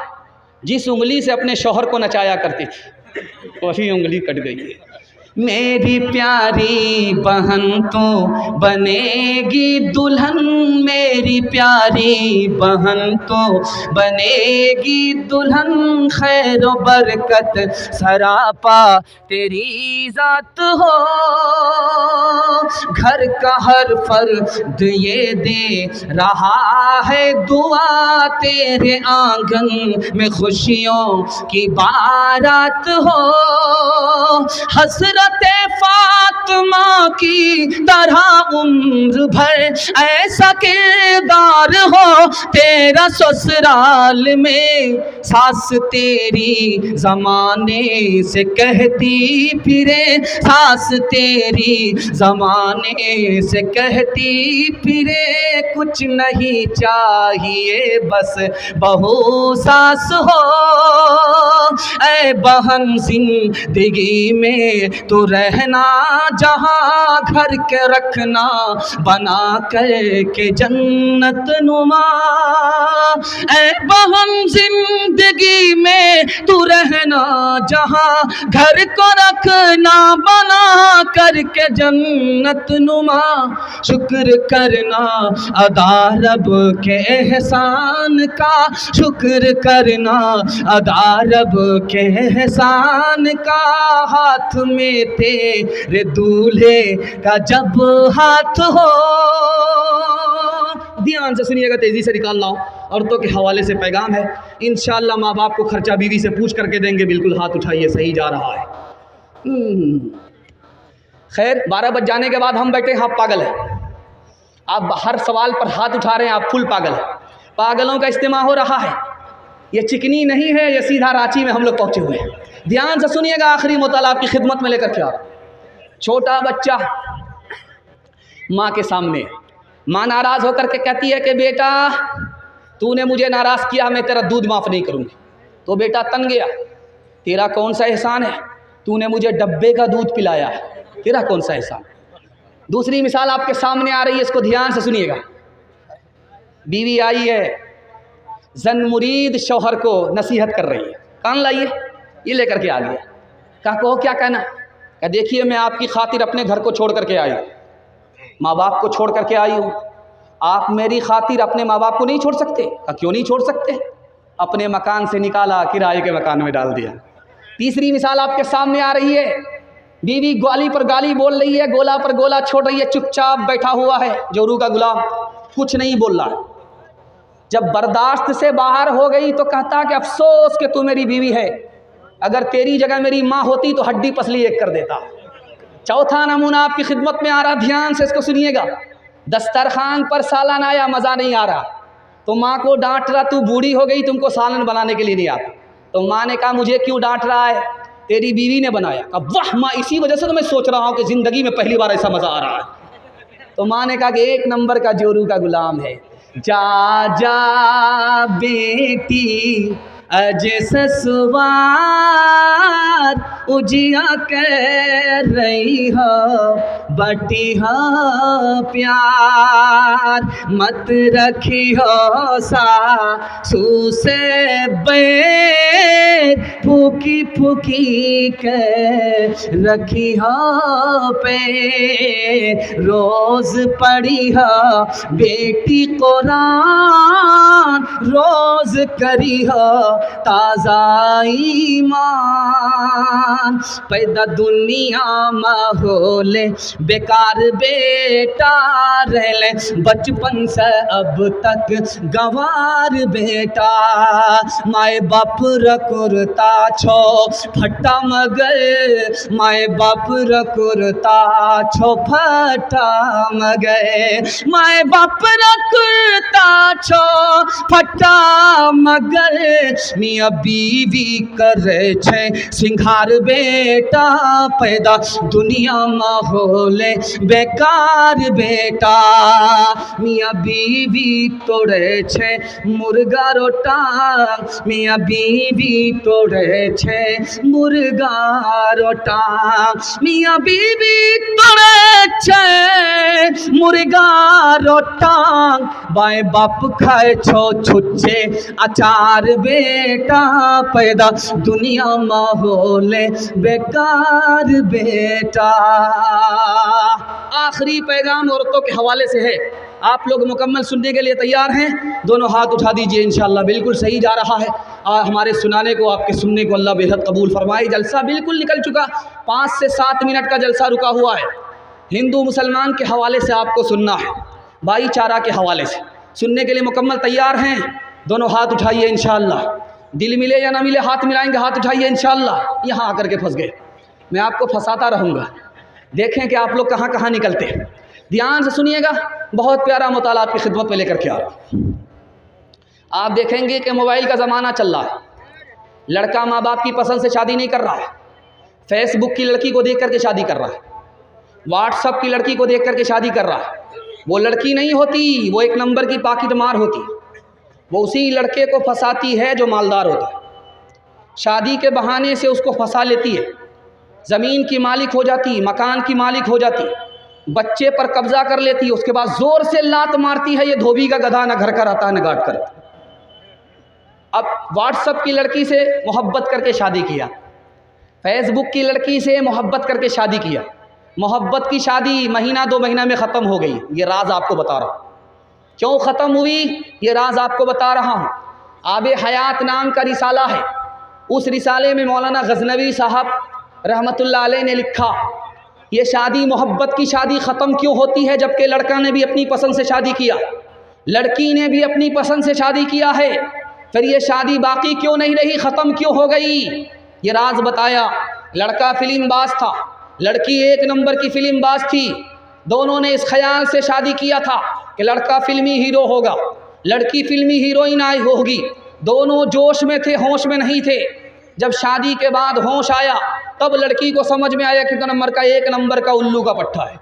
जिस उंगली से अपने शौहर को नचाया करती थी वही उंगली कट गई है। मेरी प्यारी बहन तो बनेगी दुल्हन, मेरी प्यारी बहन तो बनेगी दुल्हन, खैर बरकत सरापा तेरी जात हो। घर का हर फर्द ये दे रहा है दुआ, तेरे आंगन में खुशियों की बारात हो। हसरत फातिमा की तरह उम्र भर ऐसा किरदार हो तेरा ससुराल में, सास तेरी जमाने से कहती फिरे, सास तेरी जमाने से कहती फिरे, कुछ नहीं चाहिए बस बहू सास हो। ऐ बहन जिंदगी में तो रहना जहाँ, घर के रखना बना कर के जन्नत नुमा। ऐ बहन जिंदगी में तू रहना जहाँ, घर को रखना बना कर के जन्नत नुमा। शुक्र करना अदा रब के एहसान का, शुक्र करना अदा रब के एहसान का, हाथ में तेरे दूल्हे का जब हाथ हो। ध्यान से सुनिएगा, तेज़ी से निकाल लाओ। औरतों के हवाले से पैगाम है, इंशाअल्लाह माँ बाप को खर्चा बीवी से पूछ करके देंगे, बिल्कुल हाथ उठाइए, सही जा रहा है। खैर 12 बज जाने के बाद हम बैठे, आप पागल है, आप हर सवाल पर हाथ उठा रहे हैं, आप फुल पागल है। पागलों का इस्तेमाल हो रहा है, ये चिकनी नहीं है, ये सीधा रांची में हम लोग पहुँचे हुए हैं। ध्यान से सुनिएगा, आखिरी मुताला आपकी खिदमत में लेकर के आ रहा। छोटा बच्चा माँ के सामने, माँ नाराज़ होकर के कहती है कि बेटा तूने मुझे नाराज़ किया, मैं तेरा दूध माफ़ नहीं करूँगी। तो बेटा तन गया, तेरा कौन सा एहसान है, तूने मुझे डब्बे का दूध पिलाया है, तेरा कौन सा एहसान। दूसरी मिसाल आपके सामने आ रही है, इसको ध्यान से सुनिएगा। बीवी आई है, जन मुरीद शौहर को नसीहत कर रही है, कान लाइए, ये लेकर के आ गया। कहा कहो क्या कहना? कहा देखिए मैं आपकी खातिर अपने घर को छोड़ करके आई हूँ, माँ बाप को छोड़ करके आई हूँ, आप मेरी खातिर अपने माँ बाप को नहीं छोड़ सकते? कहा क्यों नहीं छोड़ सकते? अपने मकान से निकाला, किराए के मकान में डाल दिया। तीसरी मिसाल आपके सामने आ रही है, बीवी गाली पर गाली बोल रही है, गोला पर गोला छोड़ रही है, चुपचाप बैठा हुआ है जोरू का गुलाम, कुछ नहीं बोल रहा। जब बर्दाश्त से बाहर हो गई तो कहता कि अफसोस कि तू मेरी बीवी है, अगर तेरी जगह मेरी माँ होती तो हड्डी पसली एक कर देता। चौथा नमूना आपकी खिदमत में आ रहा, ध्यान से इसको सुनिएगा। दस्तरखान पर सालन आया, मज़ा नहीं आ रहा, तो माँ को डांट रहा, तू बूढ़ी हो गई, तुमको सालन बनाने के लिए नहीं आता। तो माँ ने कहा मुझे क्यों डांट रहा है, तेरी बीवी ने बनाया। कहा वाह माँ, इसी वजह से तो मैं सोच रहा हूँ कि ज़िंदगी में पहली बार ऐसा मज़ा आ रहा है। तो माँ ने कहा कि एक नंबर का जोरू का गुलाम है। जा जा बेटी अज ससुराल उजिया कर रही हो, बटी हो प्यार, मत रखी हो सासू से बैर, फूकी फूकी के रखी हो पे, रोज पढ़ी हो बेटी कुरान, रोज करी हो ताज़ा ईमान, पैदा दुनिया माहौल बेकार बेटा रहले, बचपन से अब तक गंवार बेटा, माए बाप रकुरता छो फटा मगर, माए बाप रकुरता छो फटा मगर, माए बाप रकुरता छो फटा मगर, मियाँ बीवी करे छे सिंघार बेटा, पैदा दुनिया माहौल बेकार बेटा, मियाँ बीवी तोड़े छे मुर्गा रोटा, मियाँ बीवी तोड़े छे मुर्गा रोटा, मियाँ बीवी तोड़े छे मुर्गा रोटा, बाएं बाप खाए छो छुच्छे अचार बेटा, पैदा दुनिया माहौल बेकार बेटा। आखिरी पैगाम औरतों के हवाले से है, आप लोग मुकम्मल सुनने के लिए तैयार हैं? दोनों हाथ उठा दीजिए, इंशाअल्लाह बिल्कुल सही जा रहा है। और हमारे सुनाने को, आपके सुनने को अल्लाह बेहद कबूल फरमाए। जलसा बिल्कुल निकल चुका, 5 से 7 मिनट का जलसा रुका हुआ है। हिंदू मुसलमान के हवाले से आपको सुनना है, भाईचारा के हवाले से सुनने के लिए मुकम्मल तैयार हैं? दोनों हाथ उठाइए इंशाअल्लाह, दिल मिले या ना मिले हाथ मिलाएंगे, हाथ उठाइए इंशाअल्लाह। यहाँ आकर के फंस गए, मैं आपको फंसाता रहूँगा, देखें कि आप लोग कहाँ कहाँ निकलते हैं। ध्यान से सुनिएगा, बहुत प्यारा मुताला आपकी खिदमत में लेकर के आ रहा हूँ। आप देखेंगे कि मोबाइल का ज़माना चल रहा है, लड़का माँ बाप की पसंद से शादी नहीं कर रहा है, फेसबुक की लड़की को देख करके शादी कर रहा है, व्हाट्सअप की लड़की को देख करके शादी कर रहा है। वो लड़की नहीं होती, वो एक नंबर की पाकिट मार होती, वो उसी लड़के को फंसाती है जो मालदार होता है। शादी के बहाने से उसको फंसा लेती है, ज़मीन की मालिक हो जाती, मकान की मालिक हो जाती, बच्चे पर कब्जा कर लेती है, उसके बाद ज़ोर से लात मारती है, ये धोबी का गधा न घर का रहता है न गाट कर। अब व्हाट्सअप की लड़की से मोहब्बत करके शादी किया, फेसबुक की लड़की से मोहब्बत करके शादी किया, मोहब्बत की शादी महीना 2 महीना में ख़त्म हो गई। ये राज आपको बता रहा हूँ, क्यों ख़त्म हुई ये राज आपको बता रहा हूँ। आबे हयात नाम का रिसाला है, उस रिसाले में मौलाना गज़नवी साहब रहमतुल्लाह अलैह ने लिखा, ये शादी मोहब्बत की शादी ख़त्म क्यों होती है, जबकि लड़का ने भी अपनी पसंद से शादी किया, लड़की ने भी अपनी पसंद से शादी किया है, फिर ये शादी बाकी क्यों नहीं रही, ख़त्म क्यों हो गई? ये राज बताया। लड़का फिल्मबाज था, लड़की एक नंबर की फिल्मबाज थी, दोनों ने इस ख्याल से शादी किया था कि लड़का फिल्मी हीरो होगा, लड़की फिल्मी हीरोइन आई होगी। दोनों जोश में थे, होश में नहीं थे। जब शादी के बाद होश आया तब लड़की को समझ में आया कि तो नंबर का 1 नंबर का उल्लू का पट्टा है।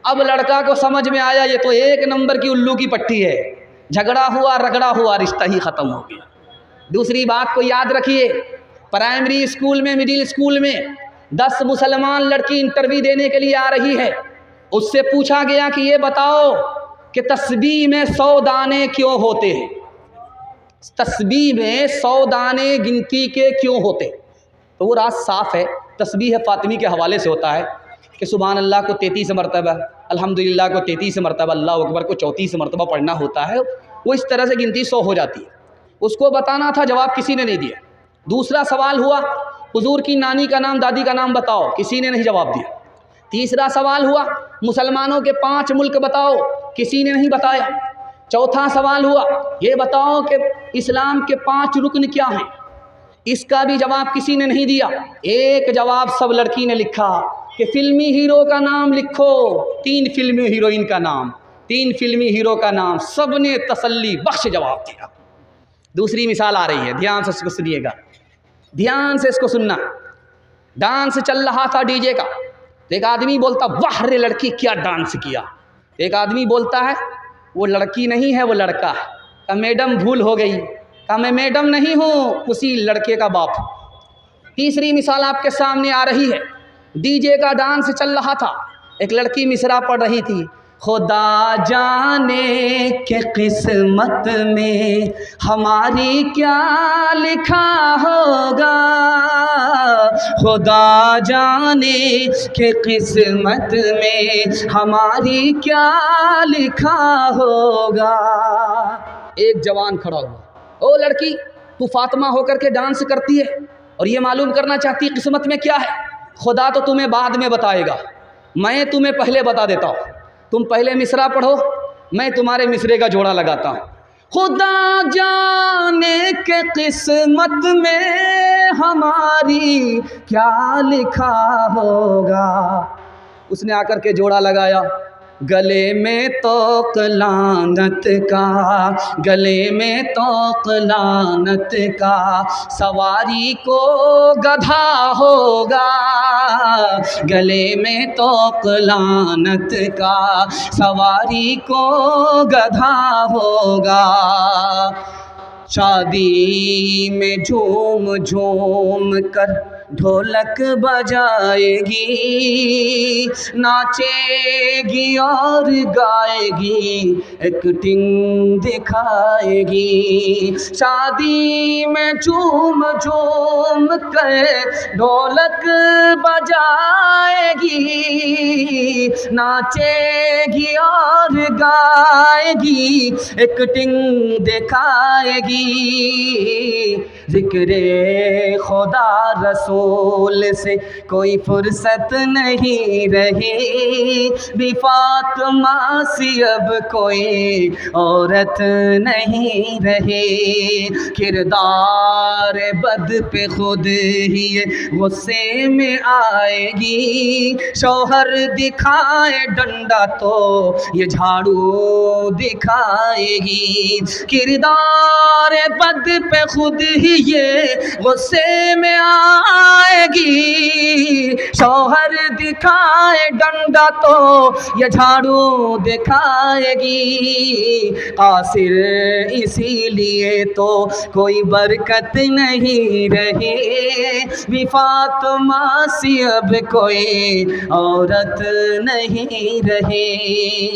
अब लड़का को समझ में आया ये तो 1 नंबर की उल्लू की पट्टी है। झगड़ा हुआ, रगड़ा हुआ, रिश्ता ही ख़त्म हो गया। दूसरी बात को याद रखिए, प्राइमरी स्कूल में, मिडिल स्कूल में 10 मुसलमान लड़की इंटरव्यू देने के लिए आ रही है, उससे पूछा गया कि ये बताओ कि तस्बीह में 100 दाने क्यों होते हैं, तस्बीह में 100 दाने गिनती के क्यों होते? तो वो राज साफ़ है, तस्बीह फ़ातिमी के हवाले से होता है कि सुभान अल्लाह को 33 मरतबा, अल्हम्दुलिल्लाह को 33 मरतबा, अल्लाह अकबर को 34 मरतबा पढ़ना होता है। वो इस तरह से गिनती 100 हो जाती है। उसको बताना था, जवाब किसी ने नहीं दिया। दूसरा सवाल हुआ, हुजूर की नानी का नाम, दादी का नाम बताओ, किसी ने नहीं जवाब दिया। तीसरा सवाल हुआ, मुसलमानों के 5 मुल्क बताओ, किसी ने नहीं बताया। चौथा सवाल हुआ, ये बताओ कि इस्लाम के 5 रुकन क्या हैं, इसका भी जवाब किसी ने नहीं दिया। एक जवाब सब लड़की ने लिखा कि फिल्मी हीरो का नाम लिखो, 3 फिल्मी हीरोइन का नाम, 3 फिल्मी हीरो का नाम, सब ने तसल्ली बख्श जवाब दिया। दूसरी मिसाल आ रही है, ध्यान से इसको सुनिएगा, ध्यान से इसको सुनना। डांस चल रहा था डीजे का, तो एक आदमी बोलता, वाह रे लड़की क्या डांस किया। एक आदमी बोलता है, वो लड़की नहीं है वो लड़का है। कहा मैडम भूल हो गई। कहा मैं मैडम नहीं हूँ, उसी लड़के का बाप। तीसरी मिसाल आपके सामने आ रही है, डीजे का डांस चल रहा था, एक लड़की मिसरा पढ़ रही थी, खुदा जाने के किस्मत में हमारी क्या लिखा होगा, खुदा जाने के किस्मत में हमारी क्या लिखा होगा। एक जवान खड़ा हुआ, ओ लड़की, तू फातिमा होकर के डांस करती है और ये मालूम करना चाहती है किस्मत में क्या है। खुदा तो तुम्हें बाद में बताएगा, मैं तुम्हें पहले बता देता हूँ। तुम पहले मिसरा पढ़ो, मैं तुम्हारे मिसरे का जोड़ा लगाता हूँ। खुदा जाने के किस्मत में हमारी क्या लिखा होगा। उसने आकर के जोड़ा लगाया, गले में तोक लानत का, गले में तोक लानत का, सवारी को गधा होगा, गले में तोक लानत का, सवारी को गधा होगा। शादी में झूम झूम कर ढोलक बजाएगी, नाचेगी और गाएगी, एक्टिंग दिखाएगी। शादी में झूम झूम कर ढोलक बजाएगी, नाचेगी और गाएगी, एक्टिंग दिखाएगी। ज़िक्रे खुदा रसूल से कोई फुर्सत नहीं रही, भी फातिमा सी अब कोई औरत नहीं रही। किरदार बद पे खुद ही गुस्से में आएगी, शौहर दिखाए डंडा तो ये झाड़ू दिखाएगी। किरदार बद पे खुद ही ये गुस्से में आएगी, शौहर दिखाए डंडा तो ये झाड़ू दिखाएगी। कासिर इसीलिए तो कोई बरकत नहीं रही, भी फातिमा सी अब कोई औरत नहीं रही।